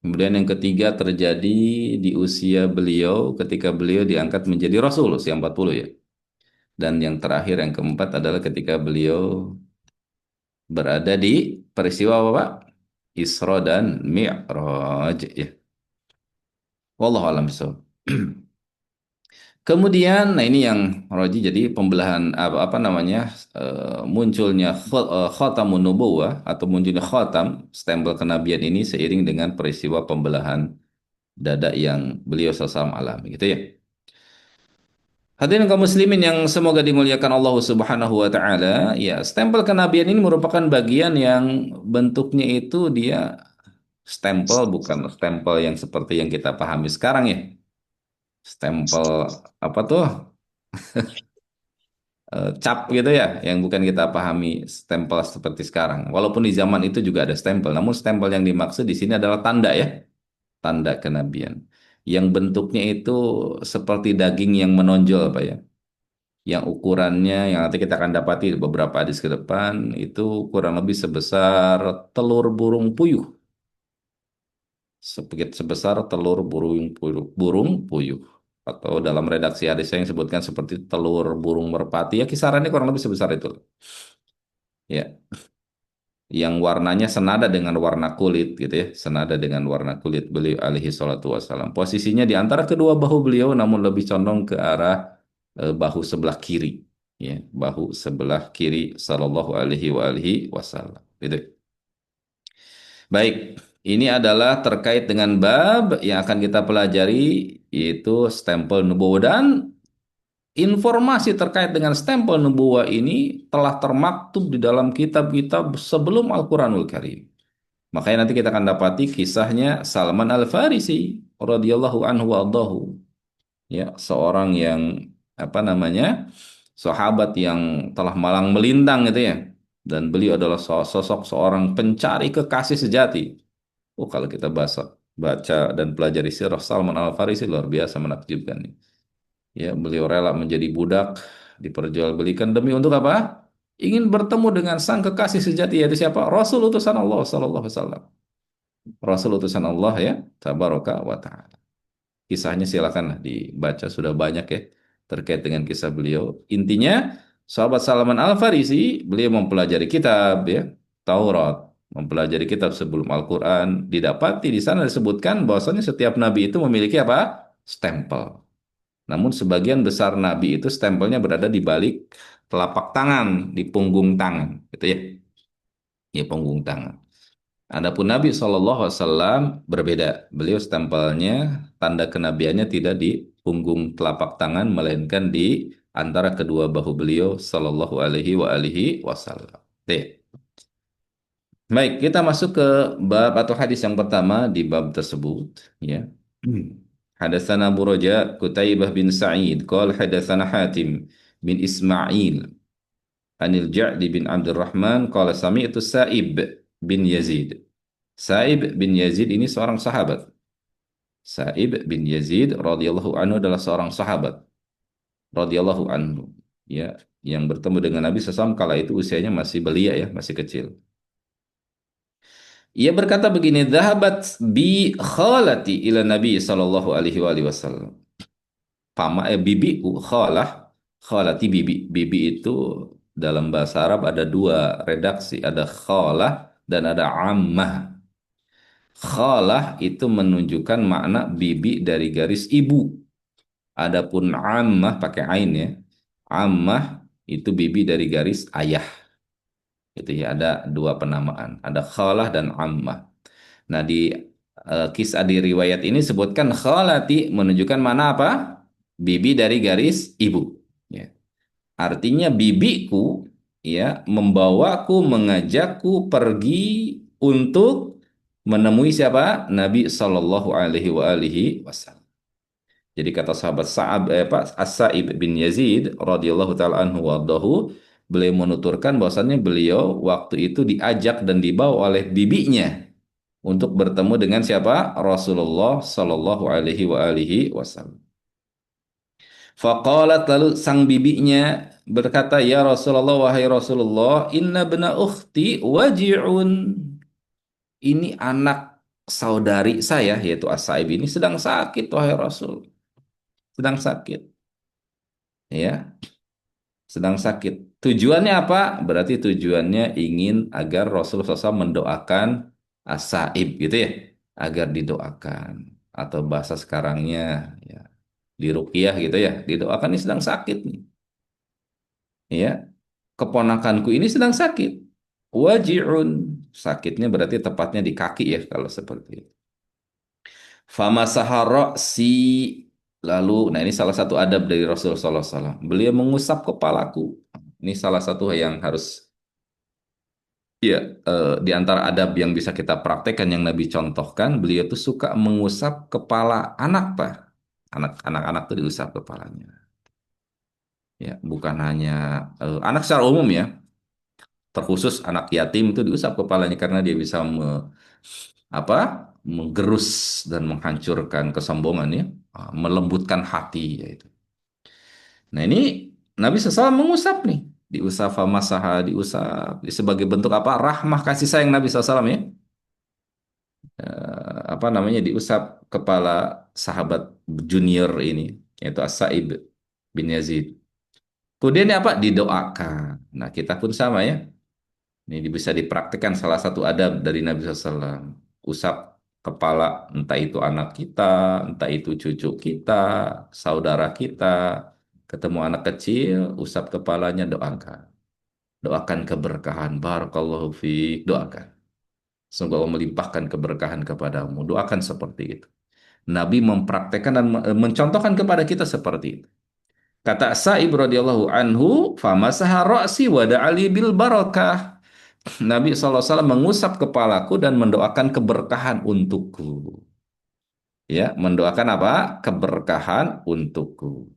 Kemudian yang ketiga terjadi di usia beliau ketika beliau diangkat menjadi Rasul usia 40 ya. Dan yang terakhir yang keempat adalah ketika beliau berada di peristiwa apa Pak? Isra dan Mi'raj ya. Wallahu a'lam bishawab. Kemudian, nah ini yang Roji, jadi pembelahan apa namanya munculnya khatamun nubuwah atau munculnya khatam stempel kenabian ini seiring dengan peristiwa pembelahan dada yang beliau SAW alami, gitu ya. Hadirin kaum muslimin yang semoga dimuliakan Allah Subhanahu wa taala, ya stempel kenabian ini merupakan bagian yang bentuknya itu dia stempel, bukan stempel yang seperti yang kita pahami sekarang ya. Stempel apa tuh? Cap gitu ya, yang bukan kita pahami stempel seperti sekarang. Walaupun di zaman itu juga ada stempel, namun stempel yang dimaksud di sini adalah tanda ya, tanda kenabian. Yang bentuknya itu seperti daging yang menonjol Pak ya. Yang ukurannya yang nanti kita akan dapati beberapa hadis ke depan itu kurang lebih sebesar telur burung puyuh. Sebesar telur burung puyuh. Atau dalam redaksi hadis yang disebutkan seperti telur burung merpati, ya kisarannya kurang lebih sebesar itu. Ya, yang warnanya senada dengan warna kulit gitu ya, senada dengan warna kulit beliau alaihi salatu wasalam. Posisinya di antara kedua bahu beliau namun lebih condong ke arah bahu sebelah kiri. Ya, bahu sebelah kiri sallallahu alaihi wasallam. Gitu. Baik, ini adalah terkait dengan bab yang akan kita pelajari yaitu stempel nubuwah, dan informasi terkait dengan stempel nubuwah ini telah termaktub di dalam kitab-kitab sebelum Al-Quranul Karim. Makanya nanti kita akan dapati kisahnya Salman Al-Farisi radhiyallahu anhu wa ardahu. Ya, seorang yang apa namanya? Sahabat yang telah malang melintang gitu ya. Dan beliau adalah sosok seorang pencari kekasih sejati. Oh, kalau kita baca dan pelajari sirah Salman Al-Farisi luar biasa menakjubkan nih. Ya, beliau rela menjadi budak, diperjualbelikan demi untuk apa? Ingin bertemu dengan sang kekasih sejati yaitu siapa? Rasul utusan Allah sallallahu alaihi wasallam. Rasul utusan Allah ya, tabaraka wa taala. Kisahnya silakanlah dibaca, sudah banyak ya terkait dengan kisah beliau. Intinya, sahabat Salman Al-Farisi, beliau mempelajari kitab ya, Taurat, mempelajari kitab sebelum Al-Quran. Didapati di sana disebutkan bahwasanya setiap nabi itu memiliki apa? Stempel. Namun sebagian besar nabi itu stempelnya berada di balik telapak tangan, di punggung tangan, gitu ya. Ya, punggung tangan. Adapun Nabi SAW berbeda. Beliau stempelnya, tanda kenabiannya tidak di punggung telapak tangan, melainkan di antara kedua bahu beliau Sallallahu Alaihi Wasallam. Baik, kita masuk ke bab atau hadis yang pertama di bab tersebut. Ya. Hadatsana Abu Raja Qutaibah bin Sa'id, qala hadatsana Hatim bin Ismail, Anil Ja'di bin Abdurrahman, qala sami'tu Sa'ib bin Yazid. Sa'ib bin Yazid ini seorang sahabat. Sa'ib bin Yazid radhiyallahu anhu adalah seorang sahabat radhiyallahu anhu, ya, yang bertemu dengan Nabi SAW kala itu usianya masih belia ya, masih kecil. Ia berkata begini, "Dhahabat bi khalati ila Nabi sallallahu alaihi wasallam." Bibiku khalati bibi. Bibi itu dalam bahasa Arab ada dua redaksi, ada khalah dan ada ammah. Khalah itu menunjukkan makna bibi dari garis ibu. Adapun ammah pakai ain ya. Ammah itu bibi dari garis ayah. Itu ya, ada dua penamaan. Ada khalah dan ammah. Nah, di kisah di riwayat ini sebutkan khalati menunjukkan mana apa? Bibi dari garis ibu. Ya. Artinya bibiku ya membawaku, mengajakku pergi untuk menemui siapa? Nabi Shallallahu Alaihi Wasallam. Jadi kata sahabat As-Sa'ib bin Yazid radhiyallahu taala anhu wardahu, beliau menuturkan bahwasannya beliau waktu itu diajak dan dibawa oleh bibinya untuk bertemu dengan siapa? Rasulullah Shallallahu Alaihi Wasallam. Faqalat, lalu sang bibinya berkata, "Ya Rasulullah, wahai Rasulullah, inna bna ukhti waji'un." Ini anak saudari saya, yaitu As-Sa'ib ini sedang sakit, wahai Rasul. Sedang sakit. Ya, sedang sakit. Tujuannya apa? Berarti tujuannya ingin agar Rasulullah SAW mendoakan As-Sa'ib gitu ya, agar didoakan. Atau bahasa sekarangnya ya, diruqyah gitu ya, didoakan ini sedang sakit nih. Ya, keponakanku ini sedang sakit. Waji'un, sakitnya berarti tepatnya di kaki ya kalau seperti itu. Famasaha si, lalu, nah ini salah satu adab dari Rasulullah SAW. Beliau mengusap kepalaku. Ini salah satu yang harus ya di antara adab yang bisa kita praktekkan yang Nabi contohkan. Beliau tuh suka mengusap kepala anak, Pak. Anak-anak tuh diusap kepalanya. Ya, bukan hanya anak secara umum ya. Terkhusus anak yatim itu diusap kepalanya karena dia bisa menggerus dan menghancurkan kesombongannya, melembutkan hati yaitu. Nah, ini Nabi SAW mengusap nih, diusap masaha, diusap sebagai bentuk apa? Rahmah kasih sayang Nabi SAW ya. Diusap kepala sahabat junior ini yaitu As-Sa'ib bin Yazid. Kemudian apa? Didoakan. Nah, kita pun sama ya. Ini bisa dipraktikkan salah satu adab dari Nabi SAW. Usap kepala, entah itu anak kita, entah itu cucu kita, saudara kita. Ketemu anak kecil, usap kepalanya, doakan. Doakan keberkahan. Barakallahu fiik. Doakan. Semoga Allah melimpahkan keberkahan kepadamu. Doakan seperti itu. Nabi mempraktekkan dan mencontohkan kepada kita seperti itu. Kata Sa'ib radhiyallahu anhu, "Famasaha ra'si wa da'ali bil barakah." Nabi SAW mengusap kepalaku dan mendoakan keberkahan untukku. Ya, mendoakan apa? Keberkahan untukku.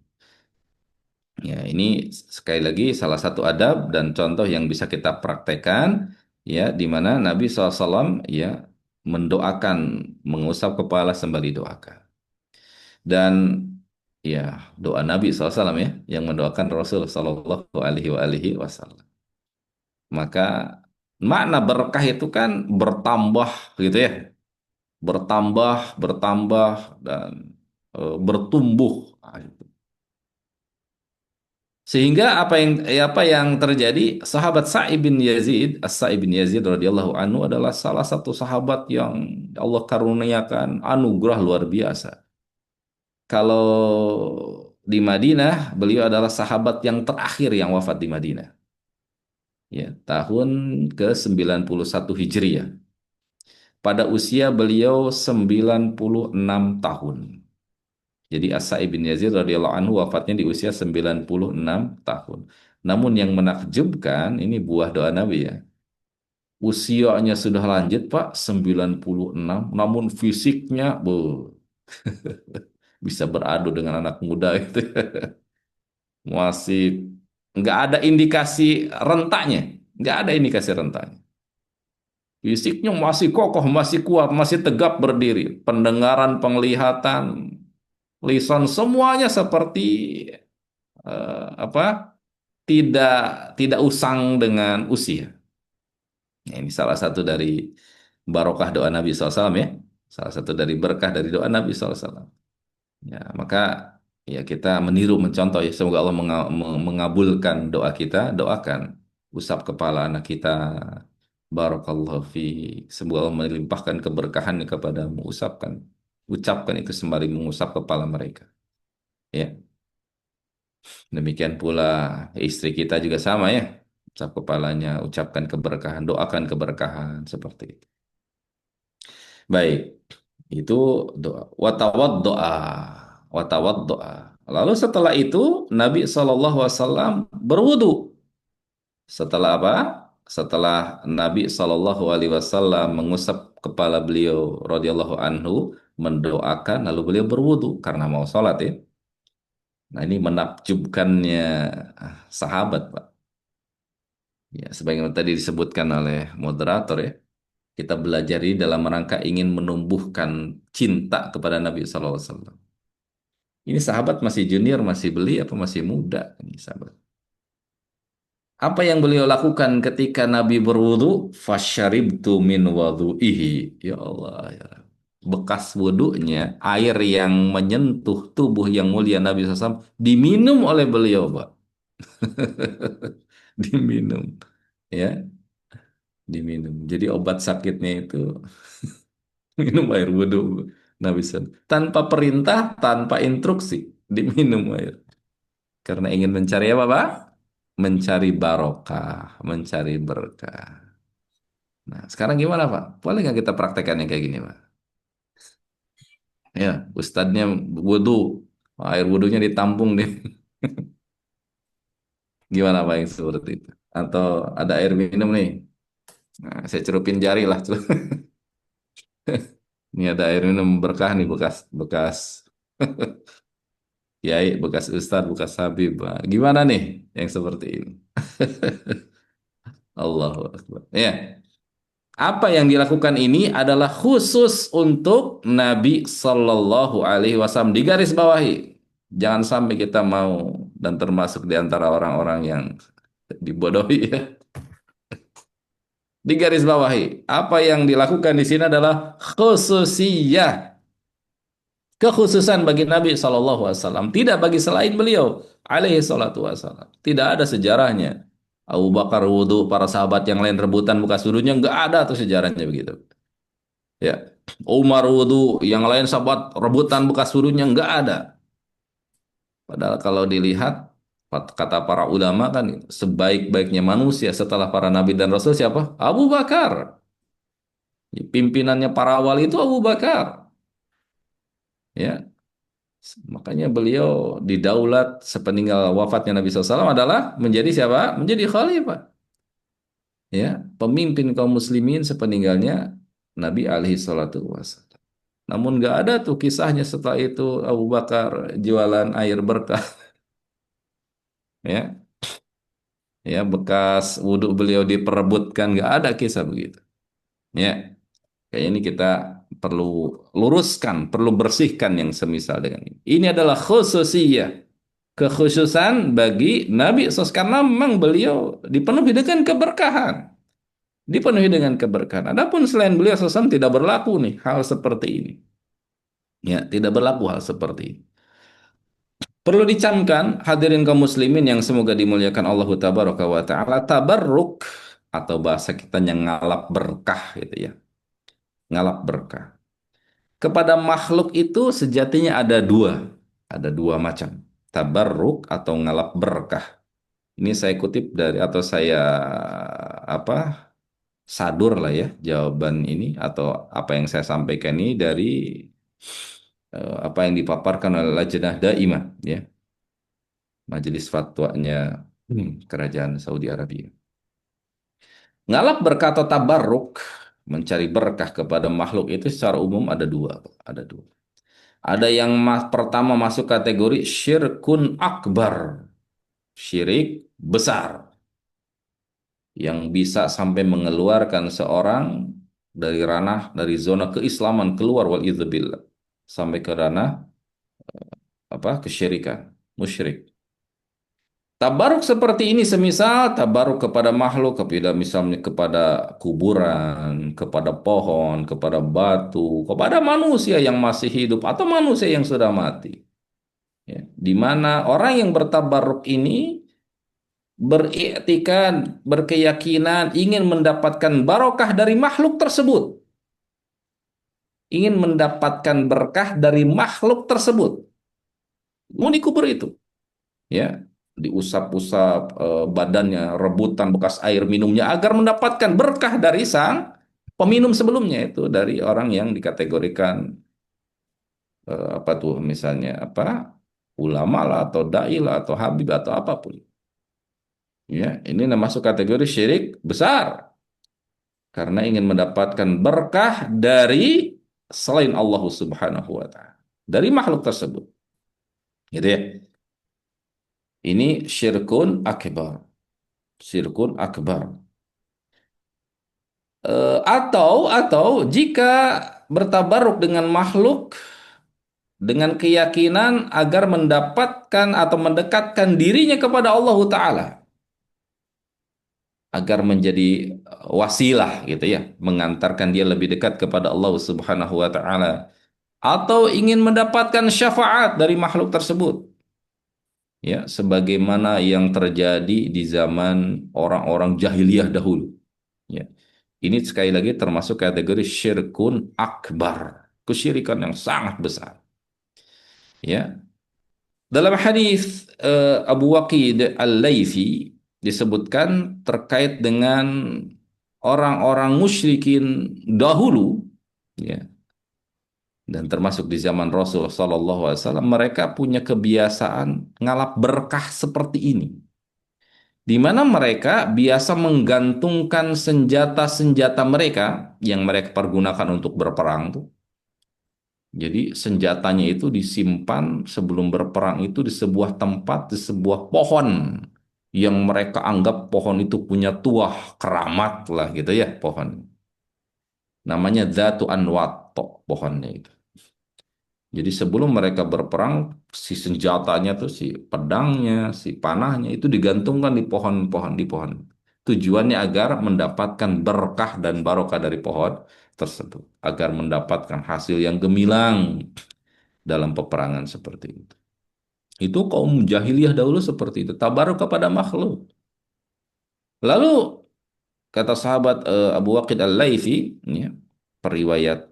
Ya, ini sekali lagi salah satu adab dan contoh yang bisa kita praktekkan, ya, di mana Nabi SAW ya mendoakan, mengusap kepala sembari doakan. Dan ya doa Nabi SAW ya yang mendoakan Rasul Sallallahu Alaihi Wasallam. Maka makna berkah itu kan bertambah gitu ya, bertambah, bertambah dan bertumbuh. Nah, itu. Sehingga apa yang terjadi, sahabat Sa'ib bin Yazid, As-Sa'ib bin Yazid radhiyallahu anhu adalah salah satu sahabat yang Allah karuniakan anugerah luar biasa. Kalau di Madinah, beliau adalah sahabat yang terakhir yang wafat di Madinah. Ya, tahun ke-91 Hijriah. Pada usia beliau 96 tahun. Jadi As-Sa'ib bin Yazid radhiyallahu anhu wafatnya di usia 96 tahun. Namun yang menakjubkan, ini buah doa Nabi ya. Usianya sudah lanjut Pak, 96, namun fisiknya bisa beradu dengan anak muda itu. Masih nggak ada indikasi rentaknya, nggak ada indikasi rentaknya. Fisiknya masih kokoh, masih kuat, masih tegap berdiri. Pendengaran, penglihatan, lisan semuanya seperti apa? Tidak usang dengan usia. Nah, ini salah satu dari barokah doa Nabi SAW ya. Salah satu dari berkah dari doa Nabi SAW. Ya, maka ya kita meniru, mencontoh ya. Semoga Allah mengabulkan doa kita. Doakan, usap kepala anak kita. Barakallahu fi. Semoga Allah melimpahkan keberkahan kepadamu. Ucapkan itu sembari mengusap kepala mereka. Ya, demikian pula istri kita juga sama ya. Usap kepalanya, ucapkan keberkahan, doakan keberkahan seperti itu. Baik, itu doa. Doa. Watawad doa. Lalu setelah itu Nabi SAW berwudu. Setelah apa? Setelah Nabi SAW mengusap kepala beliau radhiyallahu anhu, mendoakan, lalu beliau berwudu karena mau sholat ya. Nah ini menakjubkannya sahabat Pak. Ya, sebagaimana tadi disebutkan oleh moderator ya, kita belajar ini dalam rangka ingin menumbuhkan cinta kepada Nabi SAW. Ini sahabat masih junior, masih beli apa masih muda ini sahabat. Apa yang beliau lakukan ketika Nabi berwudu? Fasyaribtu min wudu'ihi. Ya Allah ya. Bekas wudunya, air yang menyentuh tubuh yang mulia Nabi SAW diminum oleh beliau, Pak. Diminum. Ya, diminum. Jadi obat sakitnya itu minum air wudhu Nabi SAW. Tanpa perintah, tanpa instruksi, diminum air. Karena ingin mencari apa, Pak? Mencari barokah, mencari berkah. Nah, sekarang gimana, Pak? Boleh nggak kita praktekkan yang kayak gini, Pak? Ya, ustadznya wudhu, air wudhunya ditampung deh. Gimana, Pak, yang seperti itu? Atau ada air minum nih. Nah, saya celupin jari lah. Ini ada air minum berkah nih, bekas kiai, bekas ustadz, bekas habib. Nah, gimana nih yang seperti ini? Allahu Akbar. Ya. Apa yang dilakukan ini adalah khusus untuk Nabi Sallallahu Alaihi Wasallam. Digaris bawahi. Jangan sampai kita mau dan termasuk di antara orang-orang yang dibodohi ya. Digaris bawahi. Apa yang dilakukan di sini adalah khususiyah. Kekhususan bagi Nabi Sallallahu Alaihi Wasallam. Tidak bagi selain beliau. Alaihi salatu wassalam. Tidak ada sejarahnya. Abu Bakar wudhu, para sahabat yang lain rebutan bekas wudhunya, nggak ada tuh sejarahnya begitu. Ya, Umar wudhu, yang lain sahabat rebutan bekas wudhunya, nggak ada. Padahal kalau dilihat, kata para ulama kan, sebaik-baiknya manusia setelah para nabi dan rasul siapa? Abu Bakar. Pimpinannya para wali itu Abu Bakar. Ya, Makanya beliau didaulat sepeninggal wafatnya Nabi SAW adalah menjadi siapa? Menjadi khalifah. Ya, pemimpin kaum muslimin sepeninggalnya Nabi alaihi salatu wasallam. Namun nggak ada tuh kisahnya setelah itu Abu Bakar jualan air berkah, ya, ya bekas wudhu beliau diperebutkan, nggak ada kisah begitu. Ya, kayak ini kita perlu luruskan, perlu bersihkan yang semisal dengan ini. Ini adalah khususiyah, kekhususan bagi Nabi SAW karena memang beliau dipenuhi dengan keberkahan. Dipenuhi dengan keberkahan. Adapun selain beliau SAW tidak berlaku nih hal seperti ini. Ya, tidak berlaku hal seperti ini. Perlu dicamkan hadirin kaum muslimin yang semoga dimuliakan Allah tabaraka wa taala, tabarruk atau bahasa kita yang ngalap berkah gitu ya. Ngalap berkah. Kepada makhluk itu sejatinya ada dua macam. Tabarruk atau ngalap berkah. Ini saya kutip dari atau saya apa? Sadur lah ya jawaban ini atau apa yang saya sampaikan ini dari apa yang dipaparkan oleh Lajnah Daimah ya, majelis fatwanya kerajaan Saudi Arabia. Ngalap berkah atau tabarruk, mencari berkah kepada makhluk itu secara umum ada dua, ada dua. Ada yang pertama masuk kategori syirkun akbar, syirik besar, yang bisa sampai mengeluarkan seorang dari zona keislaman keluar wal sampai ke ranah apa kesyirikan, musyrik. Tabaruk seperti ini semisal tabaruk kepada makhluk, kepada misalnya kepada kuburan, kepada pohon, kepada batu, kepada manusia yang masih hidup atau manusia yang sudah mati. Ya, di mana orang yang bertabaruk ini beriktikan, berkeyakinan ingin mendapatkan barokah dari makhluk tersebut. Ingin mendapatkan berkah dari makhluk tersebut. Mau dikubur itu. Ya, diusap-usap badannya, rebutan bekas air minumnya agar mendapatkan berkah dari sang peminum sebelumnya itu dari orang yang dikategorikan apa tuh misalnya apa ulama lah atau dai lah atau habib atau apapun. Ya, ini masuk kategori syirik besar karena ingin mendapatkan berkah dari selain Allah Subhanahu wa taala, dari makhluk tersebut. Gitu ya. Ini syirkun akbar. Syirkun akbar. Atau jika bertabaruk dengan makhluk dengan keyakinan agar mendapatkan atau mendekatkan dirinya kepada Allah Ta'ala. Agar menjadi wasilah gitu ya, mengantarkan dia lebih dekat kepada Allah Subhanahu wa taala atau ingin mendapatkan syafaat dari makhluk tersebut. Ya, sebagaimana yang terjadi di zaman orang-orang jahiliyah dahulu. Ya. Ini sekali lagi termasuk kategori syirkun akbar, kesyirikan yang sangat besar. Ya. Dalam hadis Abu Waqid Al-Laythi disebutkan terkait dengan orang-orang musyrikin dahulu, ya, dan termasuk di zaman Rasul Sallallahu Alaihi Wasallam, mereka punya kebiasaan ngalap berkah seperti ini, di mana mereka biasa menggantungkan senjata-senjata mereka yang mereka pergunakan untuk berperang tuh. Jadi senjatanya itu disimpan sebelum berperang itu di sebuah tempat, di sebuah pohon yang mereka anggap pohon itu punya tuah keramat lah gitu ya pohon. Namanya Dzatu Anwat pohonnya itu. Jadi sebelum mereka berperang si senjatanya tuh si pedangnya, si panahnya itu digantungkan di pohon-pohon di pohon. Tujuannya agar mendapatkan berkah dan barokah dari pohon tersebut, agar mendapatkan hasil yang gemilang dalam peperangan seperti itu. Itu kaum jahiliyah dahulu seperti itu, tabaruk kepada makhluk. Lalu kata sahabat Abu Waqid Al-Laythi, ya, periwayat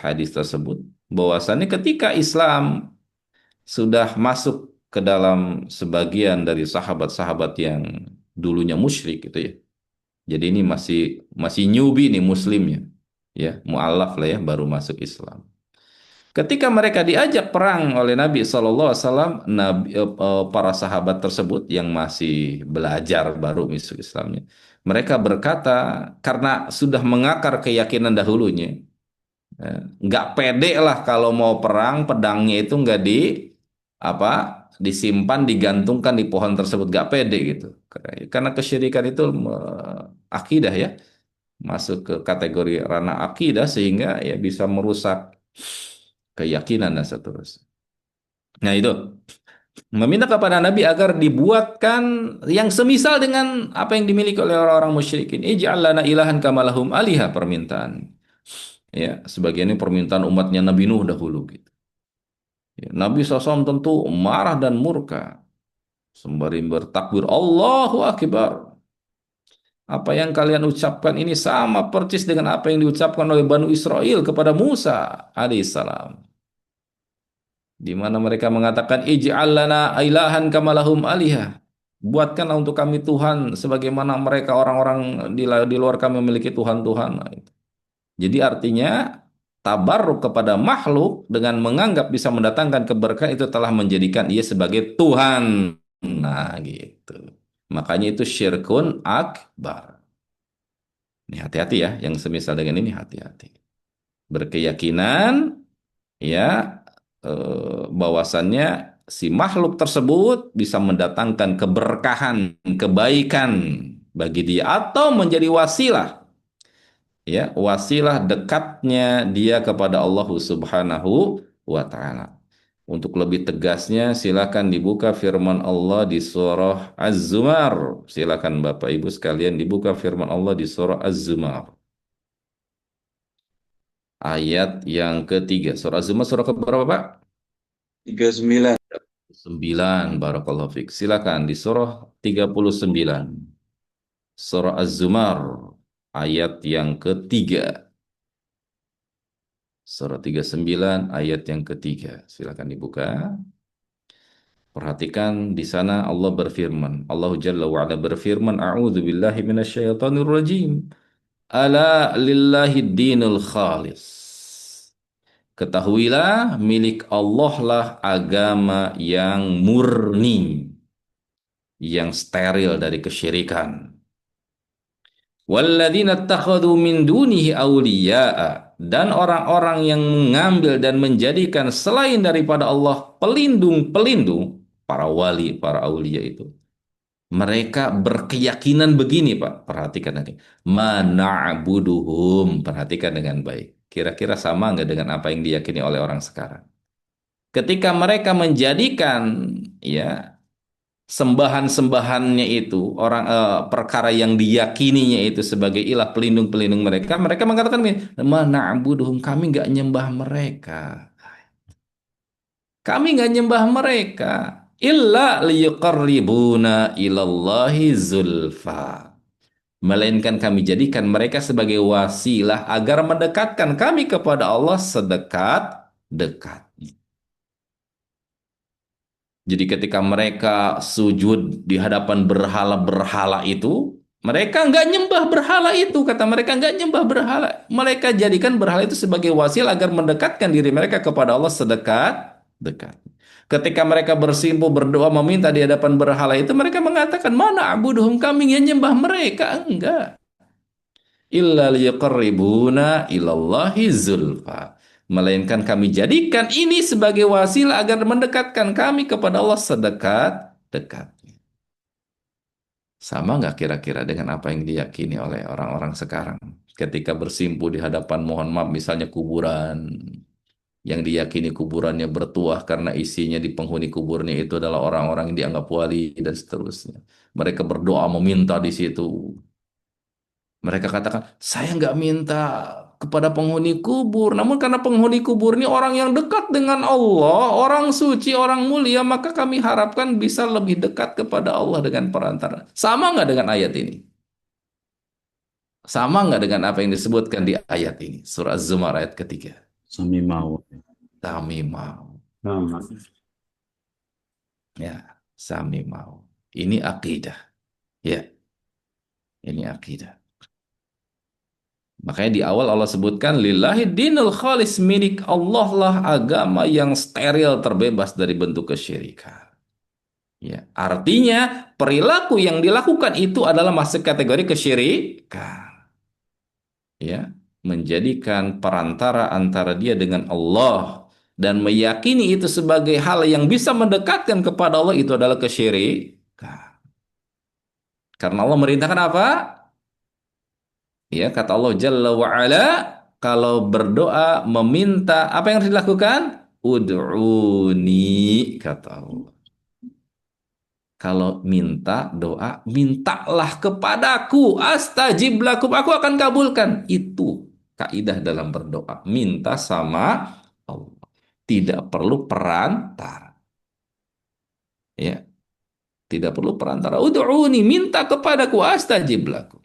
hadis tersebut, bahwasannya ketika Islam sudah masuk ke dalam sebagian dari sahabat-sahabat yang dulunya musyrik gitu ya. Jadi ini masih newbie nih muslimnya, ya, mu'alaf lah ya, baru masuk Islam. Ketika mereka diajak perang oleh Nabi SAW, para sahabat tersebut yang masih belajar baru masuk Islamnya, mereka berkata karena sudah mengakar keyakinan dahulunya, nggak pede lah kalau mau perang pedangnya itu nggak apa disimpan digantungkan di pohon tersebut, nggak pede gitu karena kesyirikan itu akidah ya, masuk ke kategori ranah akidah sehingga ya bisa merusak keyakinan dan seterusnya. Nah itu meminta kepada Nabi agar dibuatkan yang semisal dengan apa yang dimiliki oleh orang-orang musyrikin. Ij'al lana ilahan kama lahum aliha, permintaan. Ya, sebagian ini permintaan umatnya Nabi Nuh dahulu gitu. Ya, Nabi SAW tentu marah dan murka sembari bertakbir Allahu Akbar. Apa yang kalian ucapkan ini sama persis dengan apa yang diucapkan oleh Banu Israel kepada Musa alaihissalam. Di mana mereka mengatakan ij'al lana ilahan kama lahum aliha. Buatkanlah untuk kami Tuhan sebagaimana mereka orang-orang di luar kami memiliki Tuhan-Tuhan. Nah, itu. Jadi artinya tabarruk kepada makhluk dengan menganggap bisa mendatangkan keberkahan itu telah menjadikan ia sebagai Tuhan. Nah, gitu. Makanya itu syirkun akbar. Ini hati-hati ya, yang semisal dengan ini hati-hati. Berkeyakinan ya bahwasannya si makhluk tersebut bisa mendatangkan keberkahan, kebaikan bagi dia atau menjadi wasilah ya, wasilah dekatnya dia kepada Allah Subhanahu wa taala. Untuk lebih tegasnya silakan dibuka firman Allah di surah Az-Zumar. Silakan Bapak Ibu sekalian dibuka firman Allah di surah Az-Zumar. Ayat yang ketiga. Surah Az-Zumar surah keberapa, Pak? 39. 9, barakallahu fiik. Silakan di surah 39. Surah Az-Zumar ayat yang ketiga. Surah 39 ayat yang ketiga. Silakan dibuka. Perhatikan di sana Allah berfirman. Allah Jalla wa Ala berfirman, A'udzu billahi minasyaitonir rajim. Ala lillahi dinul khalis. Ketahuilah milik Allah lah agama yang murni, yang steril dari kesyirikan. Walladzina takhadhu min dunihi awliya'a, dan orang-orang yang mengambil dan menjadikan selain daripada Allah pelindung-pelindung, para wali, para aulia itu. Mereka berkeyakinan begini, Pak. Perhatikan nanti. Mana'buduhum. Perhatikan dengan baik. Kira-kira sama nggak dengan apa yang diyakini oleh orang sekarang? Ketika mereka menjadikan ya sembahan-sembahannya itu orang perkara yang diyakininya itu sebagai ilah pelindung-pelindung mereka, mereka mengatakan mana'buduhum, kami nggak nyembah mereka. Kami nggak nyembah mereka. Illa liyuqarribuna ilallahi zulfa. Melainkan kami jadikan mereka sebagai wasilah agar mendekatkan kami kepada Allah sedekat-dekatnya. Jadi ketika mereka sujud di hadapan berhala-berhala itu, mereka nggak nyembah berhala itu, kata mereka nggak nyembah berhala. Mereka jadikan berhala itu sebagai wasilah agar mendekatkan diri mereka kepada Allah sedekat-dekat. Ketika mereka bersimpuh berdoa meminta di hadapan berhala itu, mereka mengatakan, mana abuduhum, kami yang nyembah mereka. Enggak. Illa liyaqarribuna ilallahi zulfa. Melainkan kami jadikan ini sebagai wasilah agar mendekatkan kami kepada Allah sedekat-dekatnya. Sama nggak kira-kira dengan apa yang diyakini oleh orang-orang sekarang? Ketika bersimpuh di hadapan, mohon maaf, misalnya kuburan, yang diyakini kuburannya bertuah karena isinya di penghuni kuburnya itu adalah orang-orang yang dianggap wali dan seterusnya. Mereka berdoa meminta di situ. Mereka katakan, saya nggak minta kepada penghuni kubur, namun karena penghuni kubur ini orang yang dekat dengan Allah, orang suci, orang mulia, maka kami harapkan bisa lebih dekat kepada Allah dengan perantara. Sama nggak dengan ayat ini? Sama nggak dengan apa yang disebutkan di ayat ini? Surah Az-Zumar ayat ketiga. Sami mau. Kami mau. Sama. Ya, sami mau. Ini akidah. Ya, ini akidah. Makanya di awal Allah sebutkan lillahi dinul khalis, milik Allah lah agama yang steril terbebas dari bentuk kesyirikan. Ya, artinya perilaku yang dilakukan itu adalah masuk kategori kesyirikan. Ya, menjadikan perantara antara dia dengan Allah dan meyakini itu sebagai hal yang bisa mendekatkan kepada Allah itu adalah kesyirikan. Karena Allah merintahkan apa? Ya, kata Allah Jalla wa Ala, kalau berdoa meminta apa yang harus dilakukan? Ud'uni, kata Allah. Kalau minta doa, mintalah kepadaku, astajib lakum, aku akan kabulkan. Itu kaidah dalam berdoa. Minta sama Allah. Tidak perlu perantara. Ya, tidak perlu perantara. Ud'uni, minta kepadaku, astajib lakum.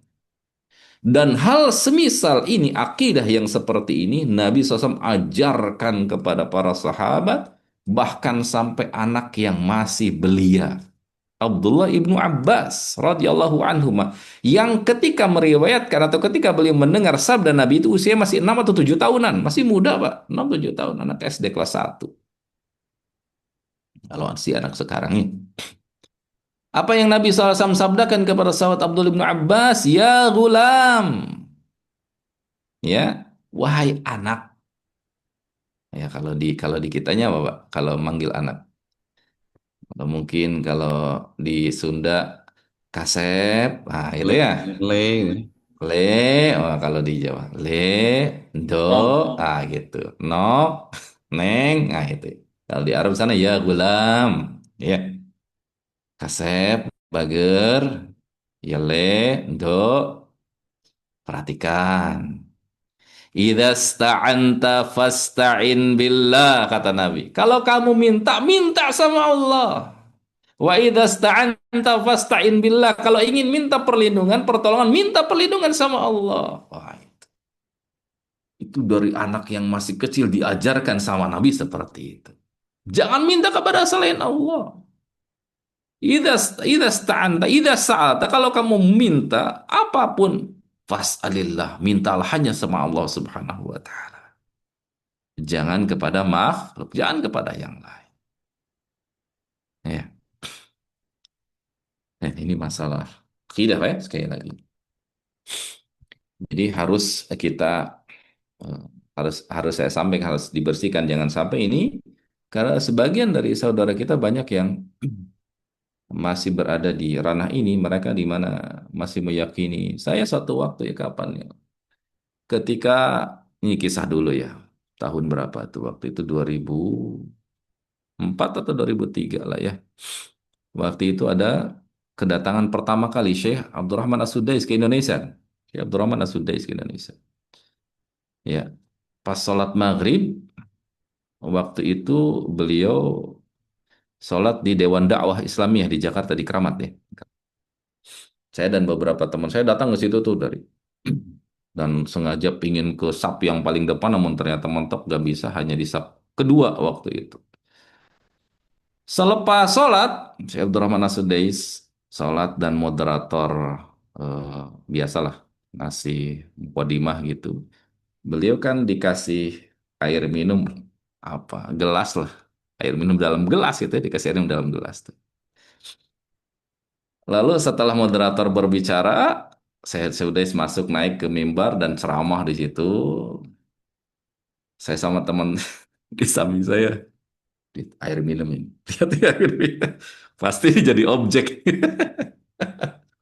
Dan hal semisal ini, akidah yang seperti ini, Nabi SAW ajarkan kepada para sahabat, bahkan sampai anak yang masih belia. Abdullah ibnu Abbas radhiyallahu anhuma, yang ketika meriwayatkan atau ketika beliau mendengar sabda Nabi itu usia masih 6 atau 7 tahunan, masih muda Pak, 6-7 tahun, anak SD kelas 1. Kalau si anak sekarang ini. Apa yang Nabi SAW sabdakan kepada sahabat Abdullah ibnu Abbas? Ya gulam. Ya, wahai anak. Ya, kalau di kitanya apa Pak? Kalau manggil anak. Atau mungkin kalau di Sunda kasep, nah itu ya. Le. Le, oh, kalau di Jawa. Le, do, gitu. No, neng, nah itu. Kalau di Arab sana ya gulam. Ya. Kasep, bager, ya le, do, perhatikan. Idza sta'anta fasta'in billah, kata Nabi. Kalau kamu minta, minta sama Allah. Wa idza sta'anta fasta'in billah. Kalau ingin minta perlindungan, pertolongan, minta perlindungan sama Allah. Wah, itu dari anak yang masih kecil diajarkan sama Nabi seperti itu. Jangan minta kepada selain Allah. Idza sta'anta, idza sa'alta, kalau kamu minta apapun, fas'alillah, mintalah hanya sama Allah Subhanahu wa taala. Jangan kepada makhluk, jangan kepada yang lain. Ya. Ini masalah akidah ya, sekali lagi. Jadi harus kita harus saya sampaikan, harus dibersihkan, jangan sampai ini, karena sebagian dari saudara kita banyak yang masih berada di ranah ini, mereka di mana masih meyakini. Saya suatu waktu ya, kapan ya, ketika ini kisah dulu ya, tahun berapa tuh, waktu itu 2004 atau 2003 lah ya. Waktu itu ada kedatangan pertama kali Syekh Abdurrahman As-Sudais ke Indonesia. Syekh Abdurrahman As-Sudais ke Indonesia. Ya, pas sholat maghrib, waktu itu beliau sholat di Dewan Dakwah Islamiyah di Jakarta, di Keramat ya. Saya dan beberapa teman saya datang ke situ tuh dan sengaja pingin ke saf yang paling depan, namun ternyata mentok gak bisa, hanya di saf kedua waktu itu. Selepas sholat, Syekh Abdurrahman As-Sudais sholat dan moderator biasalah ngasih mukadimah gitu. Beliau kan dikasih air minum, apa gelas lah, air minum dalam gelas itu ya, dikasih air minum dalam gelas tuh. Lalu setelah moderator berbicara, saya sudah masuk naik ke mimbar dan ceramah di situ. Saya sama teman di samping saya, air minum ini, lihat ya, air minum. Pasti jadi objek.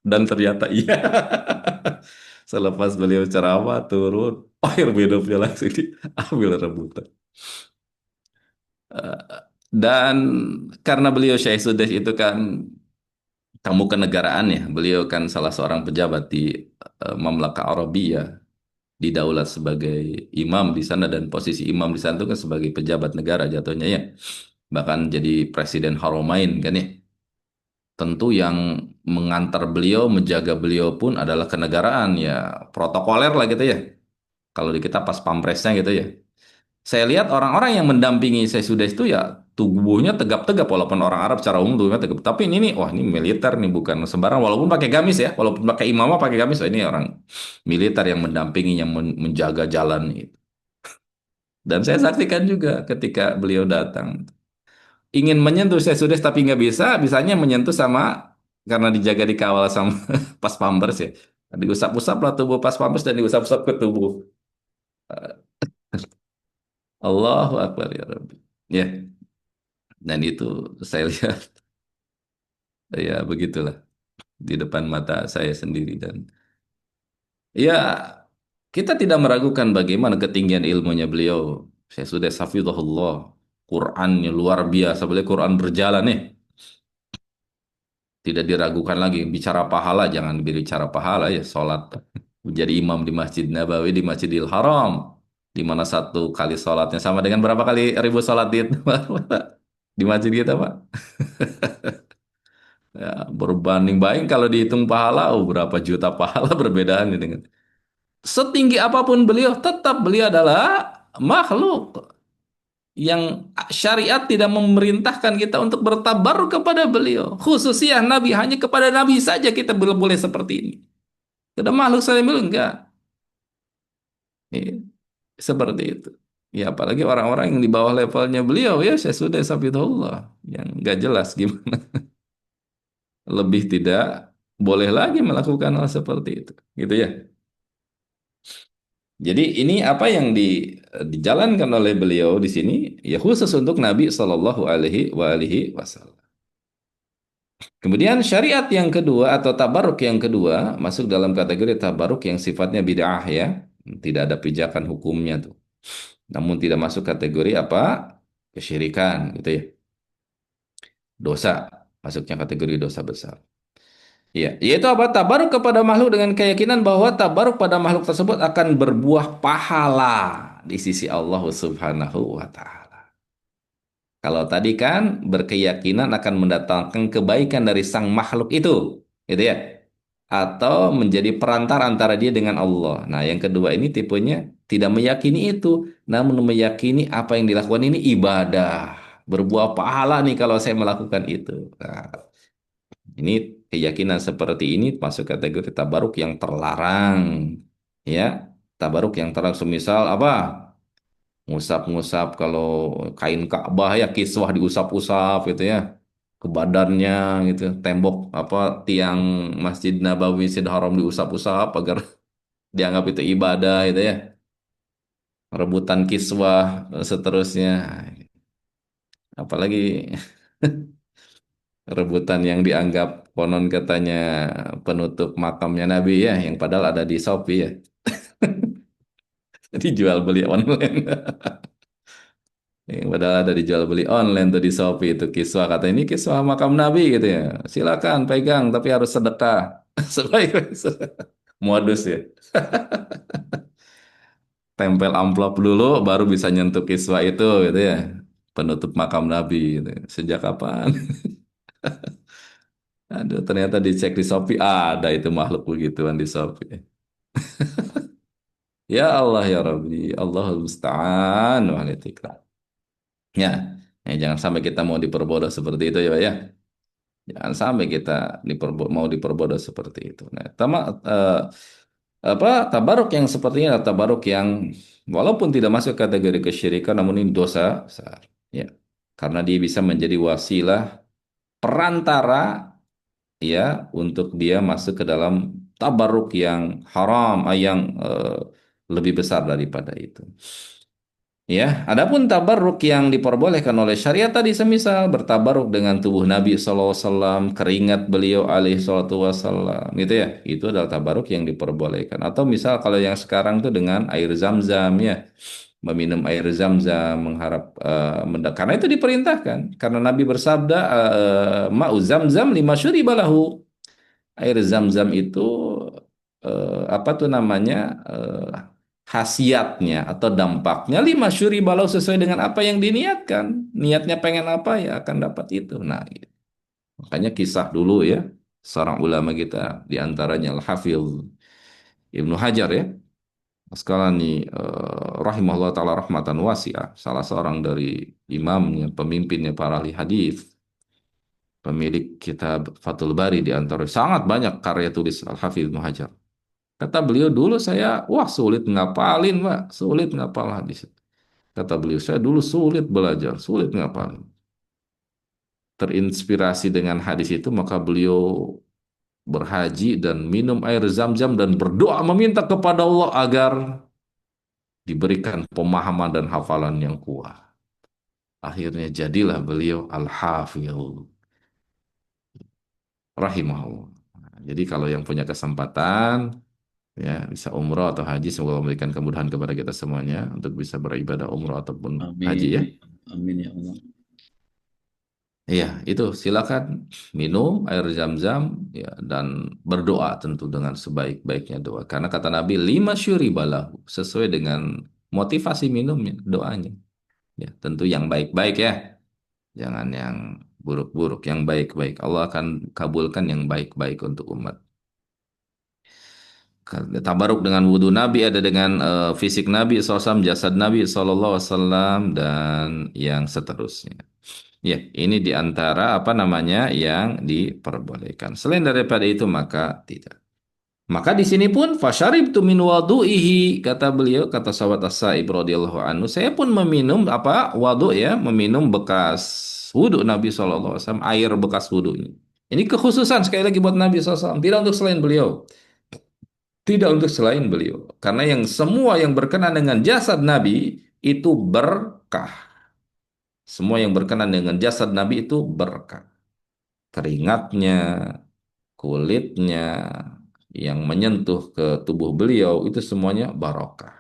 Dan ternyata iya. Selepas beliau ceramah turun, air minumnya langsung diambil rebutan. Dan karena beliau Syekh Sudais itu kan tamu kenegaraan ya, beliau kan salah seorang pejabat di Mamlaka Arabia, didaulat sebagai imam di sana, dan posisi imam di sana itu kan sebagai pejabat negara jatuhnya ya. Bahkan jadi presiden Haramain kan ya. Tentu yang mengantar beliau, menjaga beliau pun adalah kenegaraan ya, protokoler lah gitu ya. Kalau di kita pas pampresnya gitu ya. Saya lihat orang-orang yang mendampingi saya sudah itu ya tubuhnya tegap-tegap walaupun orang Arab secara umum tubuhnya tegap. Tapi ini nih, wah ini militer nih bukan sembarang. Walaupun pakai gamis ya, walaupun pakai imamah pakai gamis, wah, ini orang militer yang mendampingi, yang menjaga jalan itu. Dan saya saksikan juga ketika beliau datang, ingin menyentuh saya sudah tapi nggak bisa, bisanya menyentuh sama karena dijaga dikawal sama pas pampers ya. Diusap-usap lah tubuh pas pampers dan diusap-usap ke tubuh. Allahu Akbar ya Rabbi. Ya, dan itu saya lihat ya begitulah di depan mata saya sendiri dan ya kita tidak meragukan bagaimana ketinggian ilmunya beliau. Saya sudah hafizahullah. Qurannya luar biasa. Beliau Quran berjalan nih. Tidak diragukan lagi. Bicara pahala, jangan bicara pahala ya. Sholat. Menjadi imam di Masjid Nabawi, di Masjidil Haram. Di mana satu kali sholatnya sama dengan berapa kali ribu sholat di masjid kita, Pak? Ya, berbanding baik kalau dihitung pahala, oh, berapa juta pahala perbedaan dengan setinggi apapun beliau, tetap beliau adalah makhluk yang syariat tidak memerintahkan kita untuk bertabaruk kepada beliau. Khususnya Nabi, hanya kepada Nabi saja kita belum boleh seperti ini. Tidak makhluk saya bilang enggak. Iya, seperti itu. Ya, apalagi orang-orang yang di bawah levelnya beliau, ya saya sudah sabitullah, yang enggak jelas gimana. Lebih tidak boleh lagi melakukan hal seperti itu. Gitu ya. Jadi ini apa yang dijalankan oleh beliau di sini ya khusus untuk Nabi Shallallahu Alaihi Wasallam. Kemudian syariat yang kedua atau tabaruk yang kedua masuk dalam kategori tabaruk yang sifatnya bid'ah ya, tidak ada pijakan hukumnya tuh. Namun tidak masuk kategori apa? Kesyirikan gitu ya. Dosa, masuknya kategori dosa besar. Iya, yaitu apa? Tabaruk kepada makhluk dengan keyakinan bahwa tabaruk pada makhluk tersebut akan berbuah pahala di sisi Allah Subhanahu wa taala. Kalau tadi kan berkeyakinan akan mendatangkan kebaikan dari sang makhluk itu, gitu ya. Atau menjadi perantara antara dia dengan Allah. Nah, yang kedua ini tipenya tidak meyakini itu, namun meyakini apa yang dilakukan ini ibadah, berbuah pahala nih kalau saya melakukan itu. Nah, ini keyakinan seperti ini masuk kategori tabaruk yang terlarang. Ya, tabaruk yang terlarang semisal apa? Ngusap-ngusap kalau kain Ka'bah ya kiswah diusap-usap gitu ya. Ke badannya gitu, tembok apa tiang Masjid Nabawi Masjidil Haram diusap-usap agar dianggap itu ibadah gitu ya. Rebutan kiswah seterusnya. Apalagi rebutan yang dianggap konon katanya penutup makamnya Nabi ya, yang padahal ada di Shopee ya. Jadi jual beli online. Yang padahal ada dijual beli online tuh di Shopee itu kiswah kata ini kiswah makam Nabi gitu ya. Silakan pegang tapi harus sedekah. Sebaik modus ya. Tempel amplop dulu baru bisa nyentuh kiswah itu gitu ya. Penutup makam Nabi gitu. Sejak kapan? Aduh, ternyata dicek di Shopee ada itu makhluk begituan di Shopee. Ya Allah ya Rabbi, Allahul Musta'an wa alaihi tiklan. Ya, jangan sampai kita mau diperbodoh seperti itu ya, Pak, ya. Jangan sampai kita mau diperbodoh seperti itu. Nah, apa tabaruk yang seperti ini adalah tabaruk yang walaupun tidak masuk kategori kesyirikan, namun ini dosa besar. Ya, karena dia bisa menjadi wasilah perantara ya untuk dia masuk ke dalam tabaruk yang haram, yang lebih besar daripada itu. Ya, adapun tabarruk yang diperbolehkan oleh syariat tadi semisal bertabarruk dengan tubuh Nabi SAW, keringat beliau alaihi salatu wassalam, gitu ya. Itu adalah tabarruk yang diperbolehkan. Atau misal kalau yang sekarang itu dengan air zam-zam ya, meminum air zam-zam mengharap karena itu diperintahkan. Karena Nabi bersabda ma'u zam-zam lima syuribalahu. Air zam-zam itu apa tuh namanya khasiatnya atau dampaknya lima syuri balau sesuai dengan apa yang diniatkan. Niatnya pengen apa ya akan dapat itu. Nah, gitu. Makanya kisah dulu ya seorang ulama kita diantaranya Al-Hafidh Ibnu Hajar ya. Asqalani rahimahullah taala rahmatan wasi'ah, salah seorang dari imamnya, pemimpinnya para ahli hadis, pemilik kitab Fathul Bari di antara sangat banyak karya tulis Al-Hafidz Ibnu Hajar. Kata beliau dulu saya, wah sulit ngapalin, Pak, sulit ngapal hadis. Kata beliau, saya dulu sulit belajar, sulit ngapalin. Terinspirasi dengan hadis itu, maka beliau berhaji dan minum air zam-zam dan berdoa meminta kepada Allah agar diberikan pemahaman dan hafalan yang kuat. Akhirnya jadilah beliau Al-Hafidh rahimahullah. Nah, jadi kalau yang punya kesempatan ya bisa umroh atau haji, semoga memberikan kemudahan kepada kita semuanya untuk bisa beribadah umroh ataupun haji ya. Amin. Amin ya Allah. Iya, itu silakan minum air zam-zam ya dan berdoa tentu dengan sebaik-baiknya doa. Karena kata Nabi lima syuribalahu sesuai dengan motivasi minumnya, doanya. Ya, tentu yang baik-baik ya. Jangan yang buruk-buruk, yang baik-baik. Allah akan kabulkan yang baik-baik untuk umat. Tabaruk dengan wudhu Nabi, ada dengan fisik Nabi SAW, jasad Nabi SAW, dan yang seterusnya. Ya, ini diantara apa namanya yang diperbolehkan. Selain daripada itu maka tidak. Maka di sini pun fasyaribtu min wadu'ihi, kata beliau, kata sahabat As-Sa'ib radhiyallahu anhu, saya pun meminum apa wadu ya, meminum bekas wudhu Nabi SAW, air bekas wudhunya. Ini kekhususan sekali lagi buat Nabi SAW, tidak untuk selain beliau. Tidak untuk selain beliau. Karena yang semua yang berkenan dengan jasad Nabi itu berkah. Semua yang berkenan dengan jasad Nabi itu berkah. Keringatnya, kulitnya, yang menyentuh ke tubuh beliau itu semuanya barokah.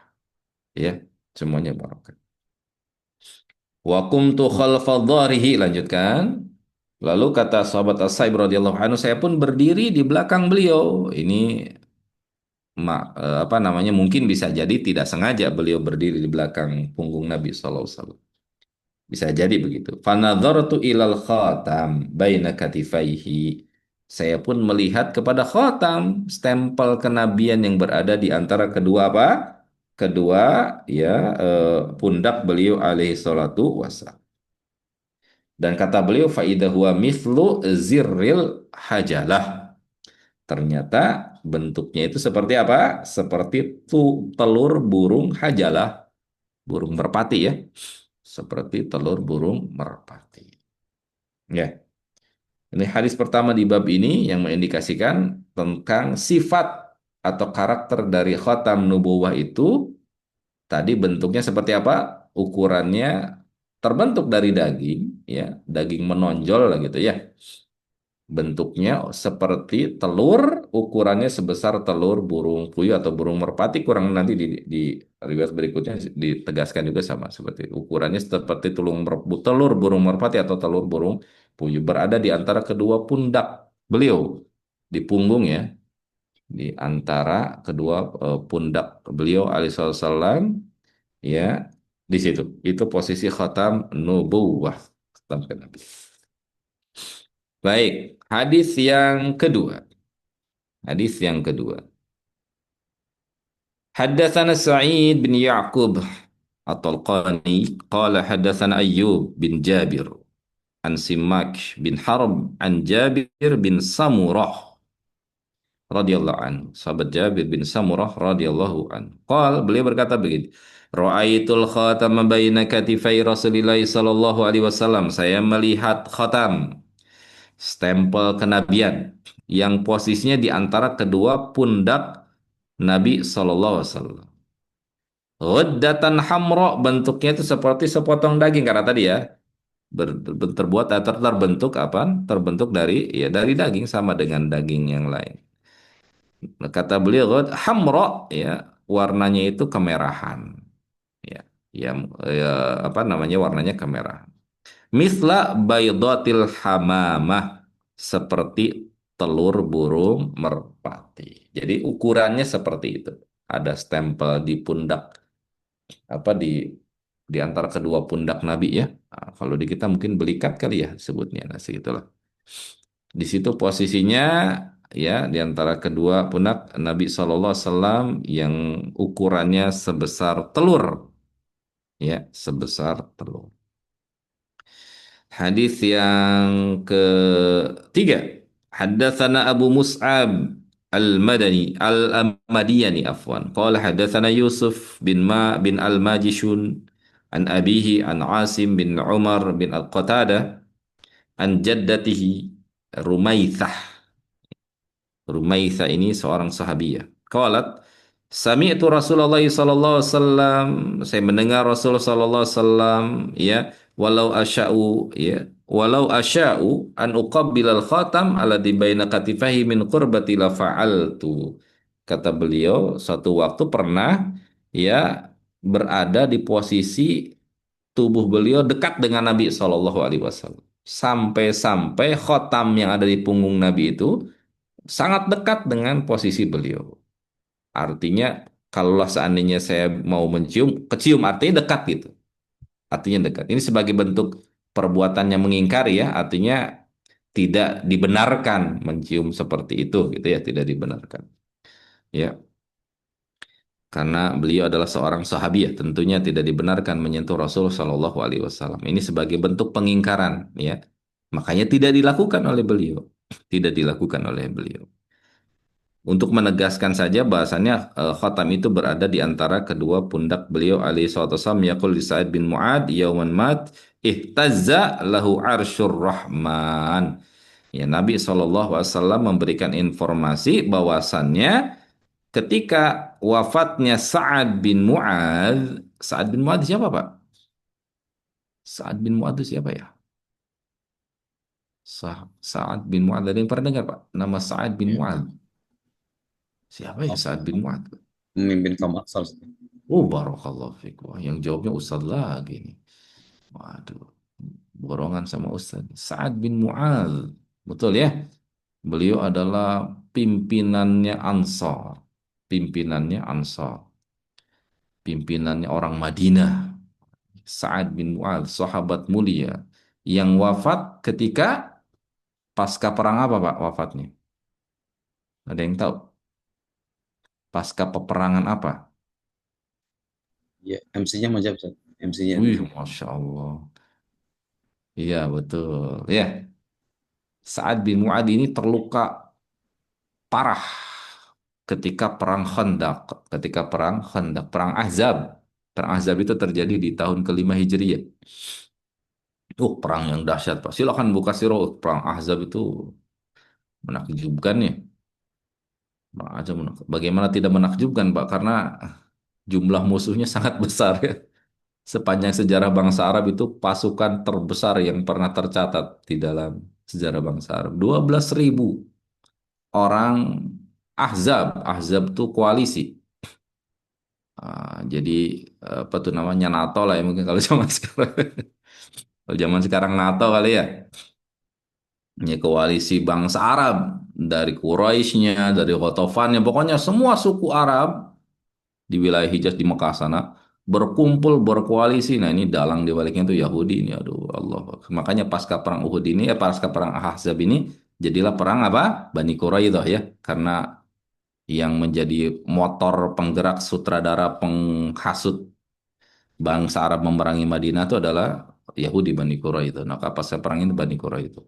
Ya, semuanya barokah. Wa kumtu khalfa dhahrihi, lanjutkan. Lalu kata sahabat As-Sa'ib radhiyallahu anhu, saya pun berdiri di belakang beliau. Ini apa namanya, mungkin bisa jadi tidak sengaja beliau berdiri di belakang punggung Nabi sallallahu alaihi wasallam. Bisa jadi begitu. Fanadhartu ilal khatam baina katifaihi. Saya pun melihat kepada khatam, stempel kenabian yang berada di antara kedua apa? Kedua ya pundak beliau alaihi salatu wassalam. Dan kata beliau faidah huwa mithlu zirril hajalah. Ternyata bentuknya itu seperti apa? Seperti telur burung hajalah, burung merpati ya. Seperti telur burung merpati. Ya. Ini hadis pertama di bab ini yang mengindikasikan tentang sifat atau karakter dari khatam nubuwah itu tadi bentuknya seperti apa? Ukurannya terbentuk dari daging, ya, daging menonjol lah gitu ya. Bentuknya seperti telur, ukurannya sebesar telur burung puyuh atau burung merpati, kurang nanti di riwayat berikutnya ditegaskan juga sama seperti ukurannya seperti telur burung merpati atau telur burung puyuh, berada di antara kedua pundak beliau, di punggung ya, di antara kedua pundak beliau alaihissalam ya, di situ itu posisi khatam nubuwah, khatam Nabi. Baik, hadis yang kedua. Hadis yang kedua. Haddatsana Sa'id bin Ya'qub At-Talqani qala haddatsana Ayyub bin Jabir an Simak bin Harb an Jabir bin Samurah radhiyallahu anhu. Sahabat Jabir bin Samurah radhiyallahu anhu. Beliau berkata begini. Ra'aitul khatama baina katifai Rasulillah sallallahu alaihi wasallam. Saya melihat khatam, stempel kenabian yang posisinya di antara kedua pundak Nabi Shallallahu Alaihi Wasallam. Ghaddatan hamra, bentuknya itu seperti sepotong daging karena tadi ya terbuat atau terbentuk apa? Terbentuk dari ya dari daging sama dengan daging yang lain. Kata beliau hamra ya warnanya itu kemerahan. Ya, apa namanya, warnanya kemerahan. Misla baydatil hamamah, seperti telur burung merpati. Jadi ukurannya seperti itu. Ada stempel di pundak, apa di antara kedua pundak Nabi ya. Nah, kalau di kita mungkin belikat kali ya sebutnya. Nah, segitulah. Di situ posisinya ya di antara kedua pundak Nabi SAW yang ukurannya sebesar telur, ya sebesar telur. Hadis yang ketiga, haddatsana Abu Mus'ab al-Madiyani afwan. Qala haddatsana Yusuf bin Al-Majishun an abihi an Asim bin Umar bin Al-Qatadah an jaddatihi Rumaitsah. Rumaitsah ini seorang sahabiyah. Qalat sami'tu Rasulullah sallallahu alaihi wasallam, saya mendengar Rasul sallallahu alaihi wasallam, ya, walau asya'u an uqabbilal khatam alladhi baina katifahi min qurbati la fa'altu. Kata beliau, suatu waktu pernah, ya, berada di posisi tubuh beliau dekat dengan Nabi Shallallahu Alaihi Wasallam. Sampai-sampai khotam yang ada di punggung Nabi itu sangat dekat dengan posisi beliau. Artinya, kalaulah seandainya saya mau mencium, kecium artinya dekat gitu. Artinya dekat. Ini sebagai bentuk perbuatan yang mengingkari, ya. Artinya tidak dibenarkan mencium seperti itu, gitu ya. Tidak dibenarkan. Ya. Karena beliau adalah seorang sahabiah, tentunya tidak dibenarkan menyentuh Rasul Shallallahu Alaihi Wasallam. Ini sebagai bentuk pengingkaran, ya. Makanya tidak dilakukan oleh beliau, tidak dilakukan oleh beliau. Untuk menegaskan saja bahasanya khatam itu berada di antara kedua pundak beliau alaihi salatu wasallam, yaqul li Sa'id bin Mu'ad yauman mat ihtazza lahu arsyur rahman. Ya, Nabi SAW memberikan informasi bahwasannya ketika wafatnya Sa'ad bin Mu'ad. Sa'ad bin Mu'ad siapa, Pak? Sa'ad bin Mu'ad itu siapa ya? Sa'ad bin Mu'ad, ada yang pernah dengar, Pak? Nama Sa'ad bin Mu'ad. Siapa ya Sa'ad bin Mu'ad? Pemimpin kaum Ansar. Oh, barakallahu fiik. Wah, yang jawabnya Ustaz lagi nih. Waduh, borongan sama Ustaz. Sa'ad bin Mu'ad. Betul ya? Beliau adalah pimpinannya Ansar. Pimpinannya Ansar. Pimpinannya orang Madinah. Sa'ad bin Mu'ad, sahabat mulia yang wafat ketika pasca perang apa, Pak, wafatnya? Ada yang tahu? Pasca peperangan apa? Ya, MC-nya majab, Ustaz. MC-nya. Wih, Masya Allah. Iya, betul. Ya, Sa'ad bin Mu'ad ini terluka parah ketika perang Khandaq. Ketika perang Khandaq, perang Ahzab. Perang Ahzab itu terjadi di tahun ke-5 Hijriah. Perang yang dahsyat, Pak. Silakan buka sirah. Perang Ahzab itu menakjubkan ya. Bagaimana tidak menakjubkan, Pak? Karena jumlah musuhnya sangat besar ya. Sepanjang sejarah bangsa Arab itu pasukan terbesar yang pernah tercatat di dalam sejarah bangsa Arab. 12.000 orang Ahzab. Ahzab itu koalisi. Jadi apa tuh namanya, NATO lah ya mungkin kalau zaman sekarang. Kalau zaman sekarang NATO kali ya. Ini koalisi bangsa Arab, dari Quraisynya, dari Ghotafannya, pokoknya semua suku Arab di wilayah Hijaz di Mekah sana berkumpul berkoalisi. Nah, ini dalang di baliknya itu Yahudi ini. Aduh Allah. Makanya pasca perang Uhud ini, pasca perang Ahzab ini jadilah perang apa? Bani Quraidah ya, karena yang menjadi motor penggerak, sutradara penghasut bangsa Arab memerangi Madinah itu adalah Yahudi, Bani Quraidah. Nah, pasca perang ini Bani Quraidah.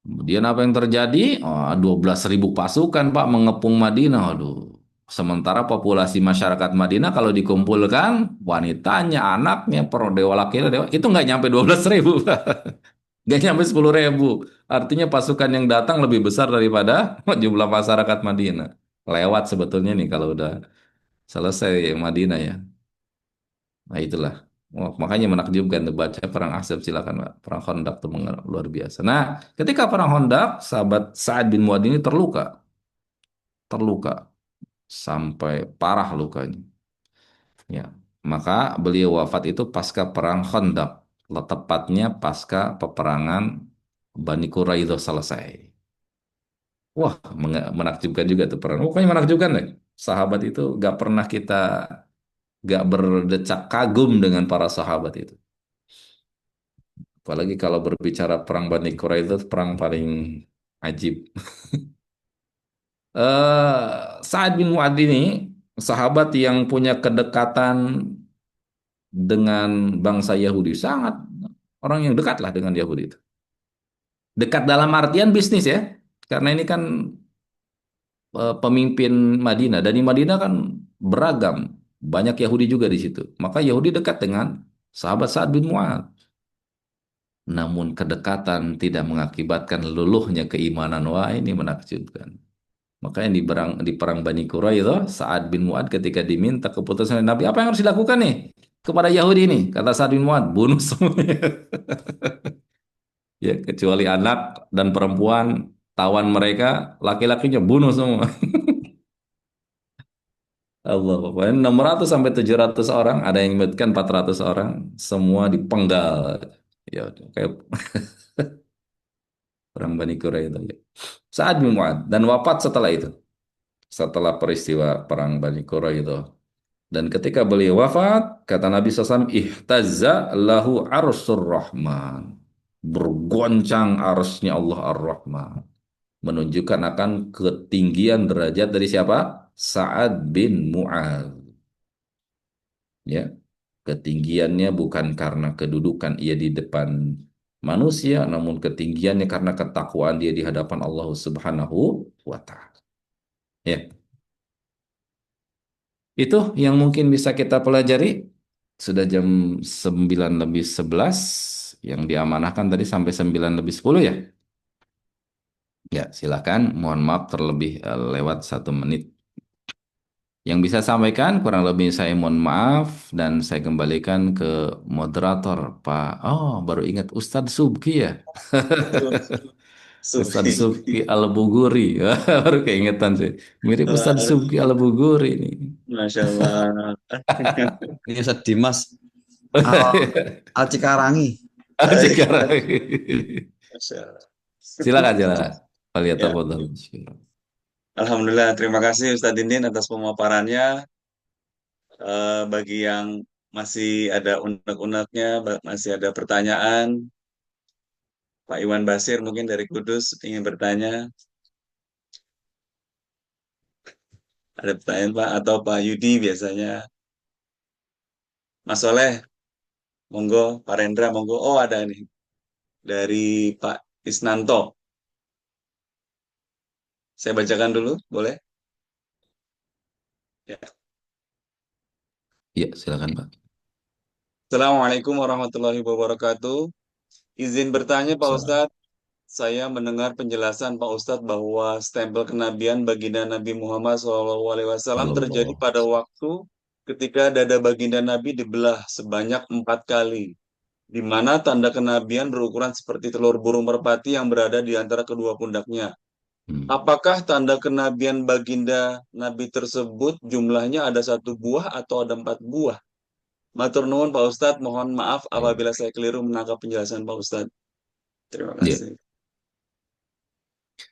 Kemudian apa yang terjadi? 12.000 pasukan, Pak, mengepung Madinah. Aduh. Sementara populasi masyarakat Madinah kalau dikumpulkan, wanitanya, anaknya, dewa laki, dewa, itu nggak nyampe 12.000. Nggak nyampe 10.000. Artinya pasukan yang datang lebih besar daripada jumlah masyarakat Madinah. Lewat sebetulnya nih kalau udah selesai Madinah ya. Nah itulah. Makanya menakjubkan tuh baca perang Ahzab, silakan Pak. Perang Khandaq itu luar biasa. Nah, ketika perang Khandaq, sahabat Sa'ad bin Mu'adz ini terluka sampai parah lukanya. Ya, maka beliau wafat itu pasca perang Khandaq, tepatnya pasca peperangan Bani Quraidah selesai. Wah, menakjubkan juga tuh perang. Pokoknya menakjubkan deh. Sahabat itu gak berdecak kagum dengan para sahabat itu. Apalagi kalau berbicara perang Bani Quraidah, perang paling Ajib. Sa'ad bin Mu'adz ini sahabat yang punya kedekatan dengan bangsa Yahudi, sangat orang yang dekat lah dengan Yahudi itu. Dekat dalam artian bisnis ya, karena ini kan pemimpin Madinah, dan di Madinah kan beragam, banyak Yahudi juga di situ. Maka Yahudi dekat dengan sahabat Sa'ad bin Mu'adz. Namun kedekatan tidak mengakibatkan luluhnya keimanan. Wah, ini menakjubkan. Makanya di perang Bani Quraidah, Sa'ad bin Mu'adz ketika diminta keputusan dari Nabi, apa yang harus dilakukan nih kepada Yahudi ini? Kata Sa'ad bin Mu'adz, bunuh semuanya. Ya, kecuali anak dan perempuan, tawan mereka, laki-lakinya bunuh semua. Allah, pokoknya 600 sampai 700 orang, ada yang menyebutkan 400 orang, semua dipenggal. Ya, kayak perang Bani Quraidah. Ya. Sa'ad bin Mu'adz dan wafat setelah itu. Setelah peristiwa perang Bani Quraidah. Dan ketika beliau wafat, kata Nabi SAW, ihtazza lahu arsur rahman. Bergoncang arsnya Allah ar-Rahman. Menunjukkan akan ketinggian derajat dari siapa? Sa'ad bin Mu'adz. Ya, ketinggiannya bukan karena kedudukan ia di depan manusia, namun ketinggiannya karena ketakwaan dia di hadapan Allah Subhanahu wa Ta'ala. Ya, itu yang mungkin bisa kita pelajari. Sudah jam 9:11 yang diamanahkan tadi sampai 9:10 ya. Ya, silakan. Mohon maaf terlebih lewat 1 menit. Yang bisa sampaikan kurang lebih saya mohon maaf dan saya kembalikan ke moderator Pak. Oh, baru ingat Ustadz Subki ya. Ustadz Sufi. Subki Al-Buguri. Baru keingetan sih. Mirip Ustadz Wah, Subki Al-Buguri ini. Masya Allah. Ini Ustaz Dimas Al Cikarangi. Sekarang. Masya Allah. Silakan, silakan. Ya, Waliyatafadhal. Alhamdulillah, terima kasih Ustadz Dindin atas pemaparannya. Bagi yang masih ada unek-uneknya, masih ada pertanyaan, Pak Iwan Basir mungkin dari Kudus ingin bertanya. Ada pertanyaan Pak, atau Pak Yudi biasanya. Mas Soleh, monggo. Pak Rendra, monggo. Oh, ada nih. Dari Pak Isnanto. Saya bacakan dulu, boleh? Ya. Iya, silakan Pak. Assalamualaikum warahmatullahi wabarakatuh. Izin bertanya Pak Salam. Ustadz, saya mendengar penjelasan Pak Ustadz bahwa stempel kenabian baginda Nabi Muhammad SAW terjadi Allah. pada waktu ketika dada baginda Nabi dibelah sebanyak 4 kali, di mana tanda kenabian berukuran seperti telur burung merpati yang berada di antara kedua pundaknya. Apakah tanda kenabian baginda Nabi tersebut jumlahnya ada 1 buah atau ada 4 buah? Matur nuwun Pak Ustadz, mohon maaf apabila saya keliru menangkap penjelasan Pak Ustadz. Terima Iya. kasih.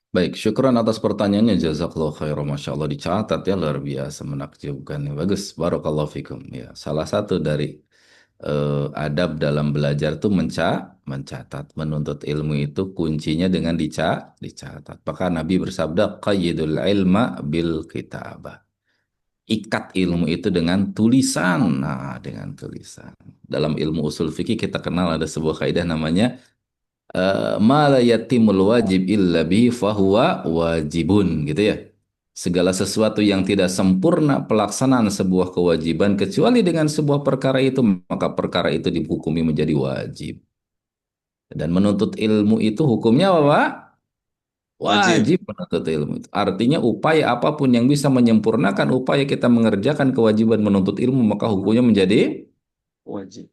Baik, syukran atas pertanyaannya. Jazakallah khairan. Masya Allah, dicatat ya, luar biasa menakjubkan. Bagus, barakallahu fikum. Ya, salah satu dari adab dalam belajar itu mencatat. Menuntut ilmu itu kuncinya dengan dicatat. Maka Nabi bersabda, qayyidul ilma bil kitabah. Ikat ilmu itu dengan tulisan. Nah, dengan tulisan. Dalam ilmu usul fikih kita kenal ada sebuah kaidah namanya ma la yatimul wajib illa bihi fahuwa wajibun, gitu ya. Segala sesuatu yang tidak sempurna pelaksanaan sebuah kewajiban kecuali dengan sebuah perkara itu, maka perkara itu dihukumi menjadi wajib. Dan menuntut ilmu itu hukumnya apa, Pak? Wajib. Wajib menuntut ilmu itu. Artinya upaya apapun yang bisa menyempurnakan upaya kita mengerjakan kewajiban menuntut ilmu, maka hukumnya menjadi Wajib.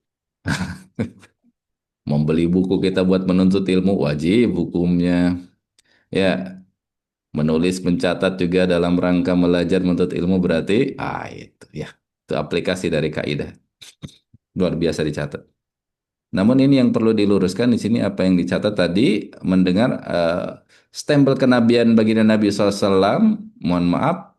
membeli buku kita buat menuntut ilmu wajib hukumnya. Ya, menulis mencatat juga dalam rangka belajar menuntut ilmu berarti itu ya. Itu aplikasi dari kaidah. Luar biasa dicatat. Namun ini yang perlu diluruskan di sini apa yang dicatat tadi mendengar stempel kenabian baginda Nabi SAW, mohon maaf.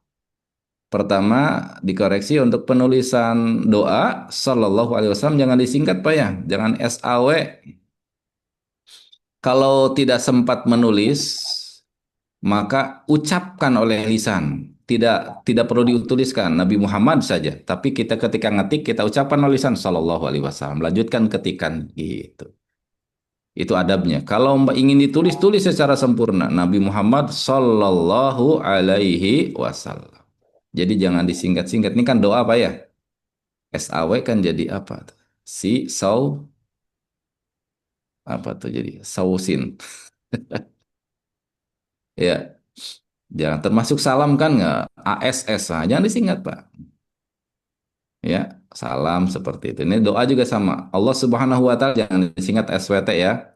Pertama dikoreksi untuk penulisan doa Sallallahu Alaihi Wasallam jangan disingkat Pak ya, jangan SAW. Kalau tidak sempat menulis, maka ucapkan oleh lisan. Tidak perlu dituliskan Nabi Muhammad saja, tapi kita ketika ngetik kita ucapkan oleh lisan Sallallahu Alaihi Wasallam. Lanjutkan ketikan gitu. Itu adabnya. Kalau Mbak ingin ditulis, tulis secara sempurna. Nabi Muhammad Sallallahu Alaihi Wasallam. Jadi jangan disingkat-singkat. Ini kan doa apa ya? SAW kan jadi apa? Si, sau, apa tuh jadi? Sausin. Ya, jangan termasuk salam kan nggak? ASS, nah, jangan disingkat Pak. Ya, salam seperti itu. Ini doa juga sama. Allah Subhanahu Wa Taala jangan disingkat SWT ya.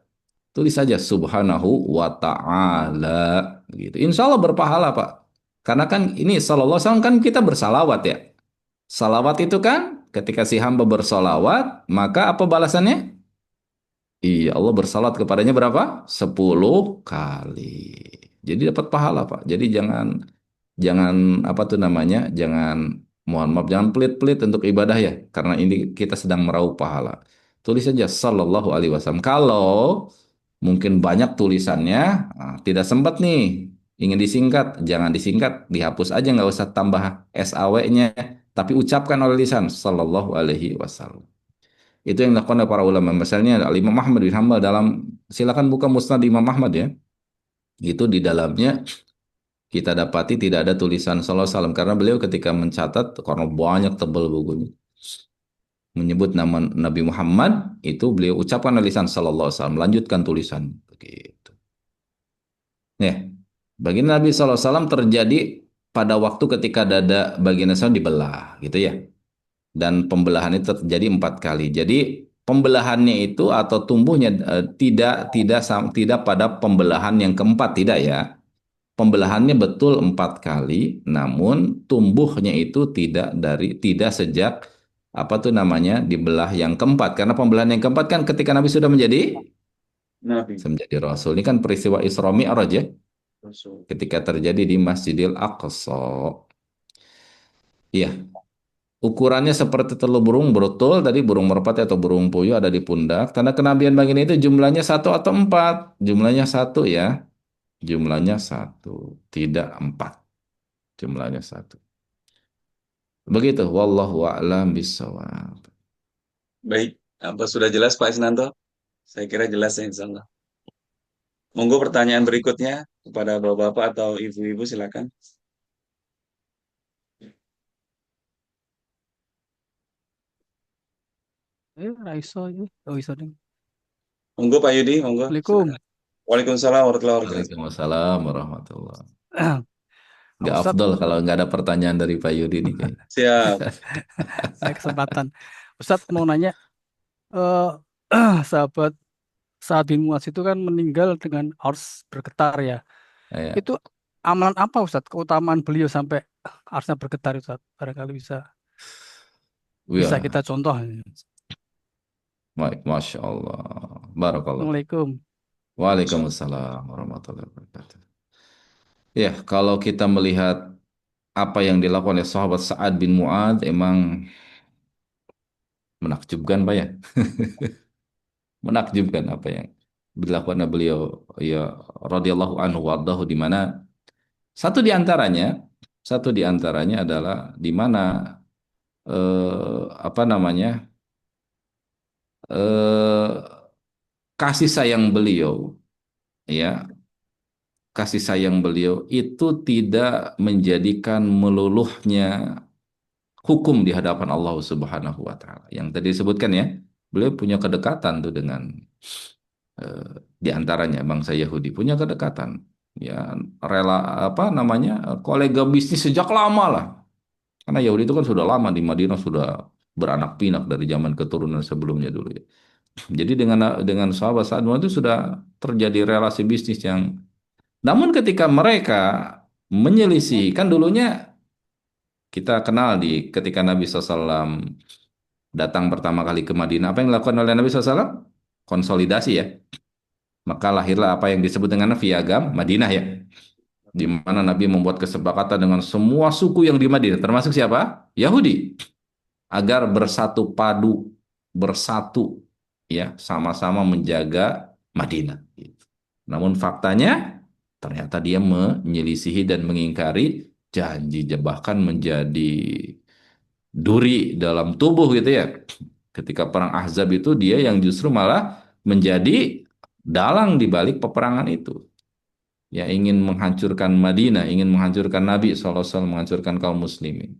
Tulis saja Subhanahu Wa Taala gitu. Insya Allah berpahala Pak. Karena kan ini Sallallahu Alaihi Wasallam kan kita bersalawat ya. Salawat itu kan ketika si hamba bersolawat, maka apa balasannya? Iya, Allah bersalat kepadanya berapa? 10 kali. Jadi dapat pahala, Pak. Jadi jangan jangan apa tuh namanya? Jangan mohon maaf, jangan pelit-pelit untuk ibadah ya, karena ini kita sedang meraup pahala. Tulis saja Sallallahu Alaihi Wasallam. Kalau mungkin banyak tulisannya, tidak sempat nih, ingin disingkat, jangan disingkat, dihapus aja, nggak usah tambah SAW-nya, tapi ucapkan oleh lisan Sallallahu Alaihi Wasallam. Itu yang dilakukan oleh para ulama. Misalnya Imam Ahmad bin Hanbal dalam, silakan buka Musnad Imam Ahmad ya. Itu di dalamnya kita dapati tidak ada tulisan Sallallahu Alaihi Wasallam karena beliau ketika mencatat karena banyak tebal bukunya menyebut nama Nabi Muhammad itu beliau ucapkan oleh lisan Sallallahu Alaihi Wasallam, lanjutkan tulisan begitu. Ya, baginda Nabi Sallallahu Alaihi Wasallam terjadi pada waktu ketika dada baginda SAW dibelah gitu ya. Dan pembelahan itu terjadi 4 kali. Jadi pembelahannya itu atau tumbuhnya tidak pada pembelahan yang keempat, tidak ya. Pembelahannya betul 4 kali, namun tumbuhnya itu tidak sejak apa tuh namanya dibelah yang keempat. Karena pembelahan yang keempat kan ketika Nabi sudah menjadi Nabi. Rasul. Ini kan peristiwa Isra Mi'raj ya, Rasul. ketika terjadi di Masjidil Aqsa. Iya, ukurannya seperti telur burung, betul tadi burung merpati atau burung puyuh ada di pundak. Tanda kenabian baginda itu jumlahnya 1 atau 4. Jumlahnya 1 ya. Jumlahnya 1, tidak 4. Jumlahnya 1. Begitu. Wallahu a'lam bishawab. Baik, apa sudah jelas Pak Isnanto? Saya kira jelas ya insya Allah. Monggo pertanyaan berikutnya kepada bapak-bapak atau ibu-ibu silakan. Raiso ini. Oh, iso ding. Monggo Pak Yudi, monggo. Assalamualaikum. Silakan. Waalaikumsalam warahmatullahi wabarakatuh. Waalaikumsalam warahmatullahi. Nggak Ustadz, afdol kalau nggak ada pertanyaan dari Pak Yudi nih kayaknya. Siap. saya kesempatan. Ustadz mau nanya, eh sahabat Sa'ad bin Mu'adz itu kan meninggal dengan ars bergetar ya. Ya. Itu amalan apa Ustadz? Keutamaan beliau sampai arsnya bergetar Ustadz? Barangkali bisa Ya. kita contoh. Baik, Masya Allah. Barakallah. Assalamualaikum. Waalaikumsalam warahmatullahi wabarakatuh. Ya, kalau kita melihat apa yang dilakukan oleh sahabat Sa'ad bin Mu'adz emang menakjubkan Pak ya. Menakjubkan apa yang dilakukan oleh beliau ya radhiyallahu anhu wardahu, di mana satu di antaranya adalah di mana apa namanya eh, kasih sayang beliau ya, kasih sayang beliau itu tidak menjadikan meluluhnya hukum di hadapan Allah Subhanahu wa taala. Yang tadi disebutkan ya, beliau punya kedekatan tuh dengan di antaranya bangsa Yahudi, punya kedekatan. Ya, rela apa namanya? Kolega bisnis sejak lama lah. Karena Yahudi itu kan sudah lama di Madinah, sudah beranak pinak dari zaman keturunan sebelumnya dulu ya. Jadi dengan sahabat saat itu sudah terjadi relasi bisnis yang, namun ketika mereka menyelisih, kan dulunya kita kenal ketika Nabi SAW datang pertama kali ke Madinah, apa yang dilakukan oleh Nabi SAW? Konsolidasi ya. Maka lahirlah apa yang disebut dengan Piagam Madinah ya. Di mana Nabi membuat kesepakatan dengan semua suku yang di Madinah, termasuk siapa? Yahudi. Agar bersatu ya, sama-sama menjaga Madinah. Namun faktanya Ternyata dia menyelisihi dan mengingkari janji, bahkan menjadi duri dalam tubuh gitu ya. Ketika perang Ahzab itu dia yang justru malah menjadi dalang di balik peperangan itu. Ya ingin menghancurkan Madinah, ingin menghancurkan Nabi SAW, menghancurkan kaum muslimin.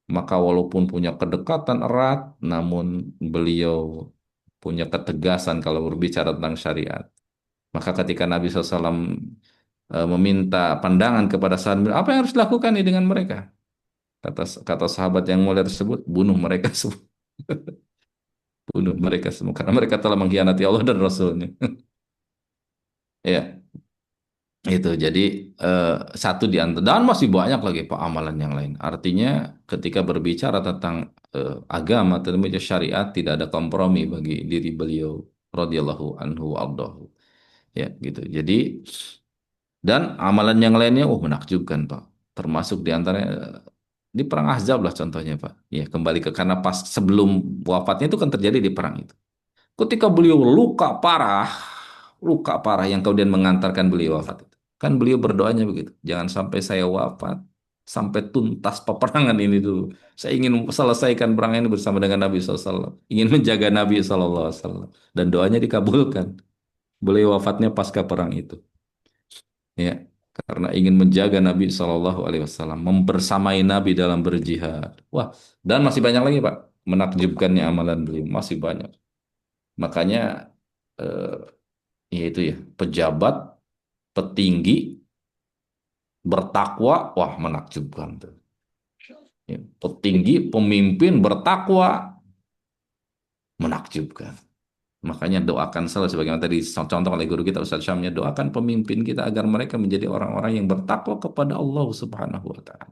Maka walaupun punya kedekatan erat, namun beliau punya ketegasan kalau berbicara tentang syariat. Maka ketika Nabi SAW meminta pandangan kepada sahabat, apa yang harus dilakukan nih dengan mereka? Kata sahabat yang mulia tersebut, bunuh mereka semua. Bunuh mereka semua karena mereka telah mengkhianati Allah dan Rasulnya. Ya, itu jadi satu di antara dan masih banyak lagi Pak amalan yang lain. Artinya ketika berbicara tentang agama, tentunya syariat tidak ada kompromi bagi diri beliau radhiyallahu anhu warḍahu. Ya, gitu. Jadi dan amalan yang lainnya menakjubkan Pak. Termasuk di antara di perang Ahzab lah contohnya Pak. Ya, kembali ke karena pas sebelum wafatnya itu kan terjadi di perang itu. Ketika beliau luka parah yang kemudian mengantarkan beliau wafat itu. Kan beliau berdoanya begitu, jangan sampai saya wafat, sampai tuntas peperangan ini dulu. Saya ingin selesaikan perang ini bersama dengan Nabi SAW. Ingin menjaga Nabi SAW. Dan doanya dikabulkan. Beliau wafatnya pasca perang itu. Ya, karena ingin menjaga Nabi SAW, mempersamai Nabi dalam berjihad. Wah, dan masih banyak lagi Pak, menakjubkannya amalan beliau, masih banyak. Makanya yaitu ya pejabat, petinggi, bertakwa, wah menakjubkan tuh. Ya, petinggi, pemimpin bertakwa, menakjubkan. Makanya doakan selalu sebagaimana tadi contoh oleh guru kita Ustaz Syamnya, doakan pemimpin kita agar mereka menjadi orang-orang yang bertakwa kepada Allah Subhanahu wa taala.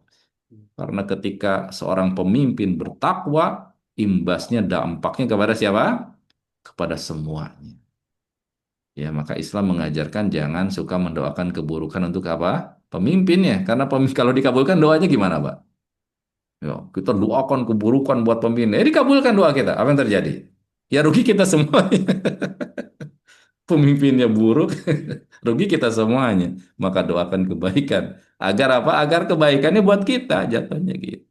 Karena ketika seorang pemimpin bertakwa, imbasnya dampaknya kepada siapa? Kepada semuanya. Ya, maka Islam mengajarkan jangan suka mendoakan keburukan untuk apa? Pemimpinnya. Karena kalau dikabulkan doanya gimana, Pak? Ya, kita doakan keburukan buat pemimpin. Dikabulkan doa kita. Apa yang terjadi? Ya rugi kita semuanya. Pemimpinnya buruk, rugi kita semuanya. Maka doakan kebaikan. Agar apa? Agar kebaikannya buat kita jatuhnya gitu.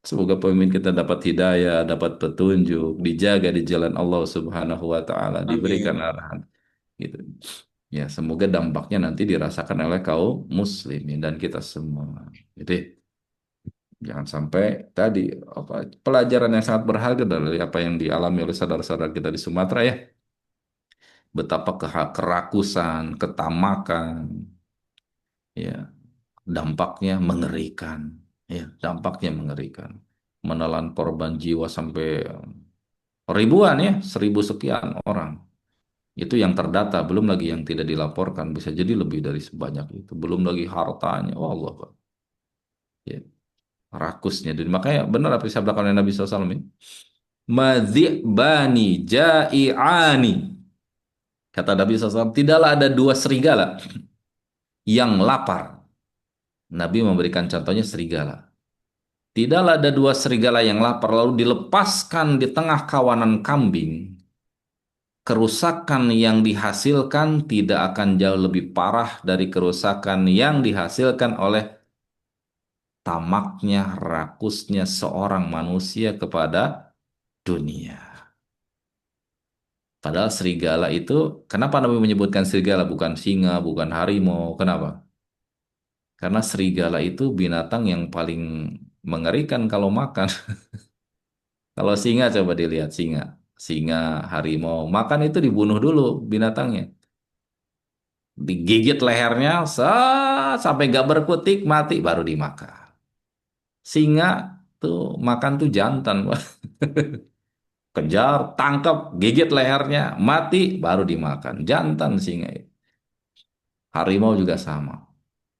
Semoga pemimpin kita dapat hidayah, dapat petunjuk, dijaga di jalan Allah Subhanahu wa taala, diberikan Amin. arahan gitu. Ya, semoga dampaknya nanti dirasakan oleh kaum muslimin dan kita semua. Jadi jangan sampai tadi apa pelajaran yang sangat berharga dari apa yang dialami oleh saudara-saudara kita di Sumatera ya. Betapa kerakusan, ketamakan, ya, dampaknya mengerikan. Ya, dampaknya mengerikan. Menelan korban jiwa sampai ribuan ya, 1.000 sekian orang. Itu yang terdata, belum lagi yang tidak dilaporkan, bisa jadi lebih dari sebanyak itu. Belum lagi hartanya, oh Allah, Pak. Ya, rakusnya. Dan makanya benar apa yang disabdakan oleh Nabi SAW ini. Madhi'bani ja'i'ani. Kata Nabi SAW, tidaklah ada dua serigala yang lapar. Nabi memberikan contohnya serigala. Tidaklah ada dua serigala yang lapar lalu dilepaskan di tengah kawanan kambing. Kerusakan yang dihasilkan tidak akan jauh lebih parah dari kerusakan yang dihasilkan oleh tamaknya, rakusnya seorang manusia kepada dunia. Padahal serigala itu, kenapa Nabi menyebutkan serigala bukan singa, bukan harimau? Kenapa? Karena serigala itu binatang yang paling mengerikan kalau makan. Kalau singa coba dilihat singa. Singa, harimau, makan itu dibunuh dulu binatangnya. Digigit lehernya sampai gak berkutik mati baru dimakan. Singa tuh makan tuh jantan, Pak. Kejar, tangkap, gigit lehernya, mati baru dimakan. Jantan singa itu. Harimau juga sama.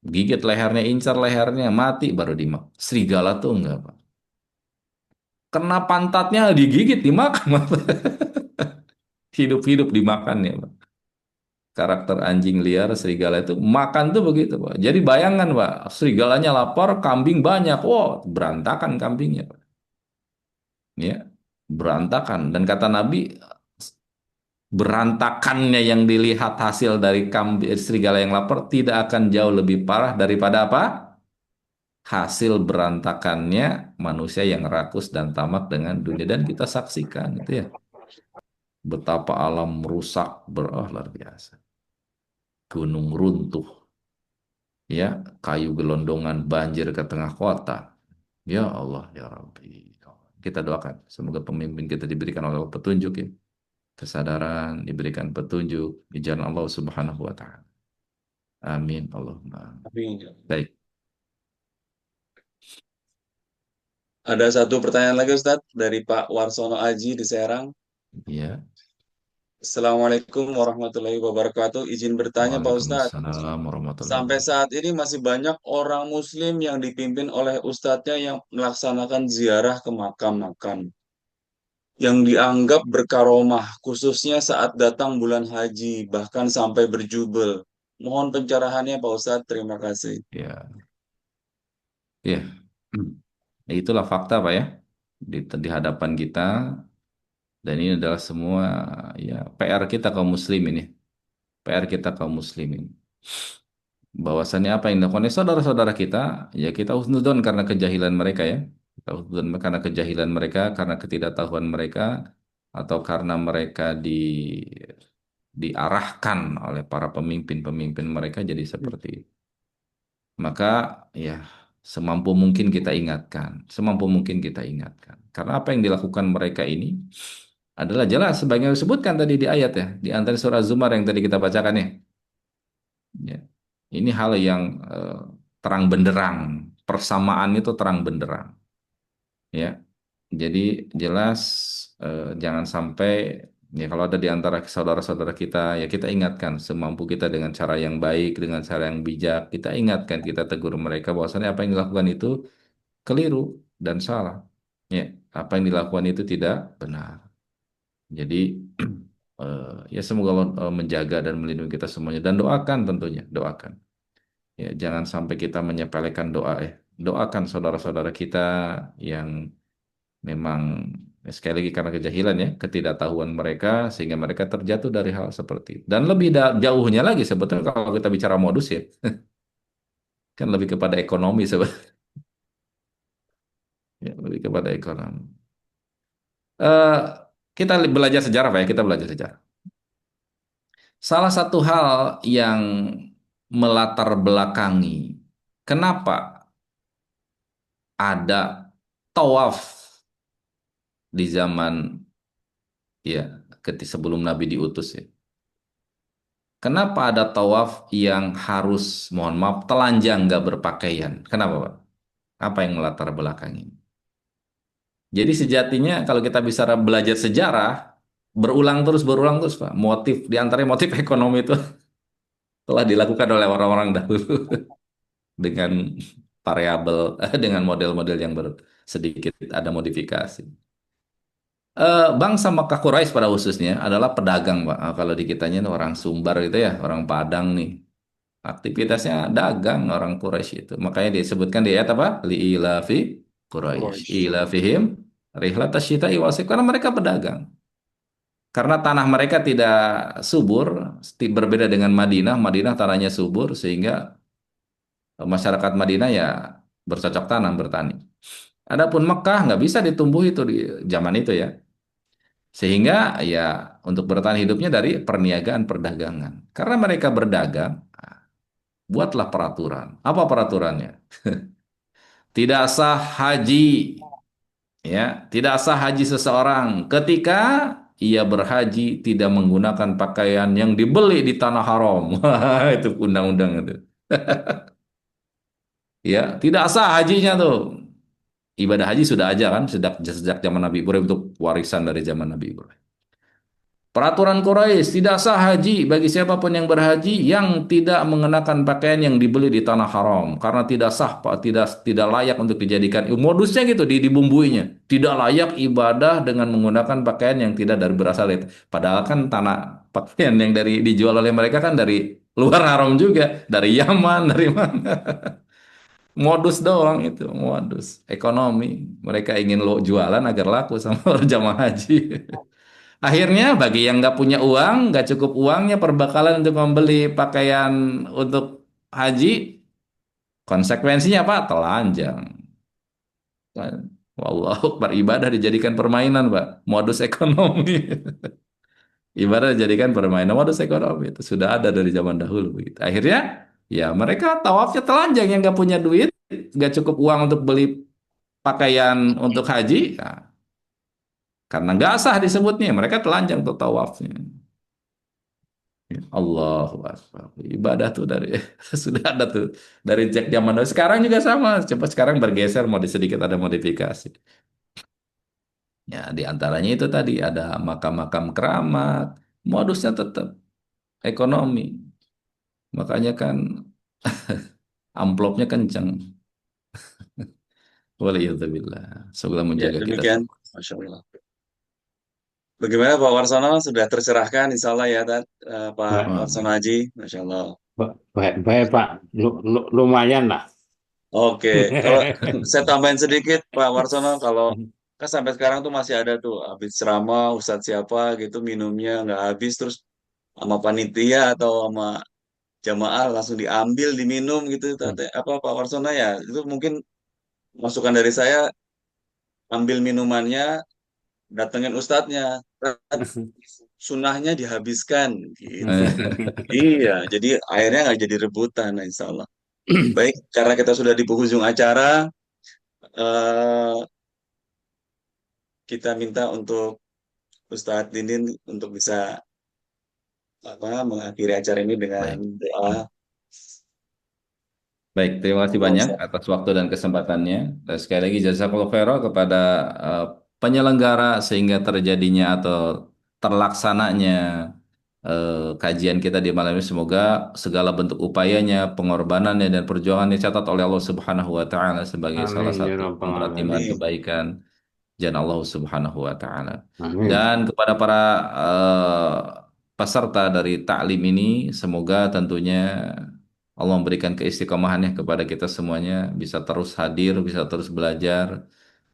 Gigit lehernya, incar lehernya, mati baru dimakan. Serigala tuh enggak, Pak. Kena pantatnya digigit, dimakan. Hidup-hidup dimakan ya, Pak. Karakter anjing liar serigala itu makan tuh begitu, Pak. Jadi bayangkan, Pak, serigalanya lapar, kambing banyak. Wow, berantakan kambingnya, Pak. Ya, berantakan. Dan kata Nabi, berantakannya yang dilihat hasil dari serigala yang lapar tidak akan jauh lebih parah daripada apa? Hasil berantakannya manusia yang rakus dan tamak dengan dunia. Dan kita saksikan itu ya. Betapa alam rusak luar biasa. Gunung runtuh. Ya, kayu gelondongan banjir ke tengah kota. Ya Allah, ya Rabbi. Kita doakan. Semoga pemimpin kita diberikan oleh Allah petunjuk ya. Kesadaran, diberikan petunjuk di jalan Allah Subhanahu wa taala. Amin Allahumma. Amin. Baik. Ada satu pertanyaan lagi Ustadz dari Pak Warsono Aji di Serang. Ya. Assalamualaikum warahmatullahi wabarakatuh. Izin bertanya Pak Ustadz. Waalaikumsalam warahmatullahi Sampai wabarakatuh. saat ini masih banyak orang Muslim yang dipimpin oleh ustadznya yang melaksanakan ziarah ke makam-makam yang dianggap berkaromah, khususnya saat datang bulan haji, bahkan sampai berjubel. Mohon pencerahannya Pak Ustadz. Terima kasih. Ya. Ya. Itulah fakta Pak ya. Di hadapan kita, dan ini adalah semua ya PR kita kaum muslimin ya. PR kita kaum muslimin. Bahwasannya apa yang dilakukan oleh saudara-saudara kita, ya kita husnudzon karena kejahilan mereka ya. Kita husnudzon karena kejahilan mereka, karena ketidaktahuan mereka, atau karena mereka diarahkan oleh para pemimpin-pemimpin mereka jadi seperti itu. Maka ya semampu mungkin kita ingatkan, semampu mungkin kita ingatkan. Karena apa yang dilakukan mereka ini adalah jelas sebagaimana disebutkan tadi di ayat ya, di antara surah Zumar yang tadi kita bacakan ya. Ya. Ini hal yang terang benderang, persamaan itu terang benderang. Ya. Jadi jelas jangan sampai ya kalau ada di antara saudara-saudara kita ya kita ingatkan semampu kita dengan cara yang baik, dengan cara yang bijak, kita ingatkan, kita tegur mereka bahwasanya apa yang dilakukan itu keliru dan salah. Ya, apa yang dilakukan itu tidak benar. Jadi ya semoga Allah menjaga dan melindungi kita semuanya dan doakan tentunya, doakan. Ya, jangan sampai kita menyepelekan doa ya. Doakan saudara-saudara kita yang memang sekali lagi karena kejahilan ya, ketidaktahuan mereka sehingga mereka terjatuh dari hal seperti itu. Dan lebih jauhnya lagi sebetulnya kalau kita bicara modus ya, kan lebih kepada ekonomi sebetulnya. Ya, lebih kepada ekonomi. Eh, kita belajar sejarah Pak ya, kita belajar sejarah. Salah satu hal yang melatar belakangi kenapa ada tawaf di zaman ya sebelum Nabi diutus ya. Kenapa ada tawaf yang harus, mohon maaf, telanjang nggak berpakaian? Kenapa Pak? Apa yang melatar belakangi? Jadi sejatinya kalau kita bisa belajar sejarah, berulang terus Pak. Motif, di antaranya motif ekonomi itu telah dilakukan oleh orang-orang dahulu dengan variabel, dengan model-model yang sedikit ada modifikasi. Bangsa Makkah Quraisy pada khususnya adalah pedagang, Pak. Kalau di kitanya ini orang Sumbar gitu ya, orang Padang nih. Aktivitasnya dagang orang Quraisy itu. Makanya disebutkan di ayat apa? Li'ilafi Quraisy. Ilafihim rihlatash syita'i wal shita, karena mereka pedagang. Karena tanah mereka tidak subur, berbeda dengan Madinah. Madinah tanahnya subur sehingga masyarakat Madinah ya bercocok tanam, bertani. Adapun Mekah nggak bisa ditumbuh itu di zaman itu ya. Sehingga ya untuk bertahan hidupnya dari perniagaan perdagangan. Karena mereka berdagang, buatlah peraturan. Apa peraturannya? Tidak sah haji. Ya, tidak sah haji seseorang ketika ia berhaji tidak menggunakan pakaian yang dibeli di tanah haram. Wah, itu undang-undang itu. Ya, tidak sah hajinya tuh. Ibadah haji sudah aja kan sejak zaman Nabi Ibrahim, untuk warisan dari zaman Nabi Ibrahim. Peraturan Quraisy, tidak sah haji bagi siapapun yang berhaji yang tidak mengenakan pakaian yang dibeli di tanah haram, karena tidak sah, Pak, tidak layak untuk dijadikan. Modusnya gitu, dibumbuinya. Tidak layak ibadah dengan menggunakan pakaian yang tidak berasal dari, padahal kan pakaian yang dijual oleh mereka kan dari luar haram juga, dari Yaman, dari mana. Modus doang itu, modus ekonomi. Mereka ingin lo jualan agar laku sama jamaah haji. Akhirnya bagi yang nggak punya uang, nggak cukup uangnya perbekalan untuk membeli pakaian untuk haji, konsekuensinya apa? Telanjang. Wallahu Akbar, ibadah dijadikan permainan, Pak. Modus ekonomi. Ibadah dijadikan permainan, modus ekonomi itu sudah ada dari zaman dahulu begitu. Akhirnya ya mereka tawafnya telanjang yang nggak punya duit, nggak cukup uang untuk beli pakaian untuk haji, nah, karena nggak sah disebutnya, mereka telanjang untuk tawafnya. Allahu Akbar. Ibadah tuh dari sudah ada tuh dari cek zaman dahulu. Sekarang juga sama, coba sekarang bergeser mau sedikit ada modifikasi. Ya, di antaranya itu tadi ada makam-makam keramat, modusnya tetap ekonomi. Makanya kan amplopnya kencang. Waliyadzubillah. Semoga Ya, menjaga kita. demikian. Masya Allah. Bagaimana Pak Warsono? Sudah tercerahkan insya Allah ya, Pak Ba- Warsono Haji? Masya Allah. Baik, Pak. Lumayan lah. Oke, kalau saya tambahin sedikit Pak Warsono, kalau kan sampai sekarang tuh masih ada tuh habis ceramah Ustadz siapa gitu minumnya nggak habis terus sama panitia atau sama jamaah langsung diambil diminum gitu apa Pak Warsono ya itu mungkin masukan dari saya ambil minumannya datengin ustadznya sunahnya dihabiskan gitu. Iya, jadi akhirnya nggak jadi rebutan, insya Allah. Baik, karena kita sudah di penghujung acara, eh, kita minta untuk Ustadz Dindin untuk bisa mengakhiri acara ini dengan Baik. doa. Baik, terima kasih banyak atas waktu dan kesempatannya. Dan sekali lagi jazakallahu khairan kepada penyelenggara sehingga terjadinya atau terlaksananya kajian kita di malam ini. Semoga segala bentuk upayanya, pengorbanannya dan perjuangannya dicatat oleh Allah Subhanahu wa taala sebagai salah Amin ya satu Rabbal pemberat timbangan Alamin. kebaikan jalan Allah Subhanahu wa taala. Amin. Dan kepada para peserta dari taklim ini, semoga tentunya Allah memberikan keistiqomahannya kepada kita semuanya, bisa terus hadir, bisa terus belajar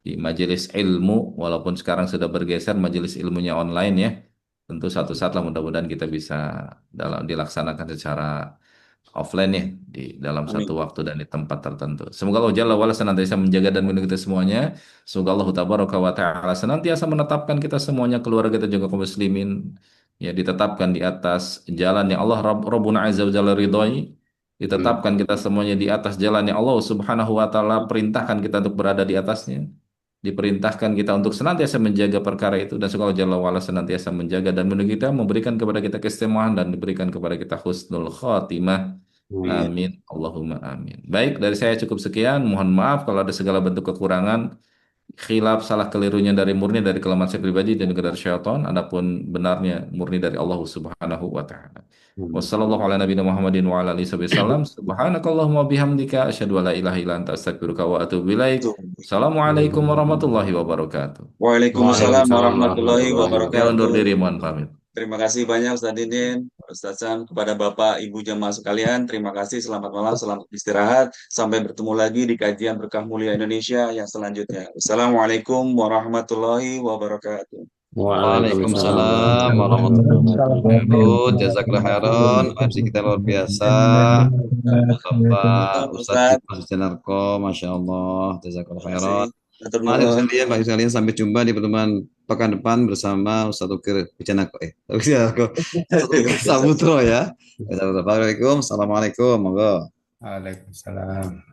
di majelis ilmu, walaupun sekarang sudah bergeser majelis ilmunya online ya. Tentu satu saat lah mudah-mudahan kita bisa dilaksanakan secara offline ya di dalam Amin. satu waktu dan di tempat tertentu. Semoga Allah Jalla wa'ala senantiasa menjaga dan melindungi kita semuanya. Semoga Allah Tabaraka wa Ta'ala senantiasa menetapkan kita semuanya, keluarga kita juga kaum muslimin ya ditetapkan di atas jalan yang Allah Rabbuna Azza wa Jalla ridhoi. Ditetapkan kita semuanya di atas jalan yang Allah Subhanahu wa taala perintahkan kita untuk berada di atasnya. Diperintahkan kita untuk senantiasa menjaga perkara itu dan semoga Allah Jalla wa Ala senantiasa menjaga dan melindungi kita, memberikan kepada kita keistimewahan dan diberikan kepada kita husnul khatimah. Amin. Allahumma amin. Baik, dari saya cukup sekian. Mohon maaf kalau ada segala bentuk kekurangan, khilaf, salah kelirunya dari murni dari kelemahan saya pribadi dan juga dari syaitan, adapun benarnya murni dari Allah Subhanahu wa taala. Wassallallahu ala nabiyina Muhammadin wa ala alihi wasallam. Subhanakallahumma bihamdika asyhadu an la ilaha illa anta astaghfiruka wa atubu ilaik. Assalamualaikum warahmatullahi wabarakatuh. Waalaikumsalam warahmatullahi Saya wabarakatuh. undur diri, mohon pamit. Terima kasih banyak Ustadz Dindin, Ustadz Sam, kepada Bapak Ibu jamaah sekalian. Terima kasih, selamat malam, selamat istirahat. Sampai bertemu lagi di kajian Berkah Mulia Indonesia yang selanjutnya. Assalamualaikum warahmatullahi wabarakatuh. Waalaikumsalam warahmatullahi wabarakatuh. Jazakallah khairan. MC kita luar biasa. Bapak Ustadz Sujanarko, Masya Allah. Jazakallah khairan. Mari sekalian sampai jumpa di pertemuan pekan depan bersama Ustadz Ukir Sujanarko. Ustadz Ukir Samudro ya. Assalamualaikum. Waalaikumsalam. Waalaikumsalam.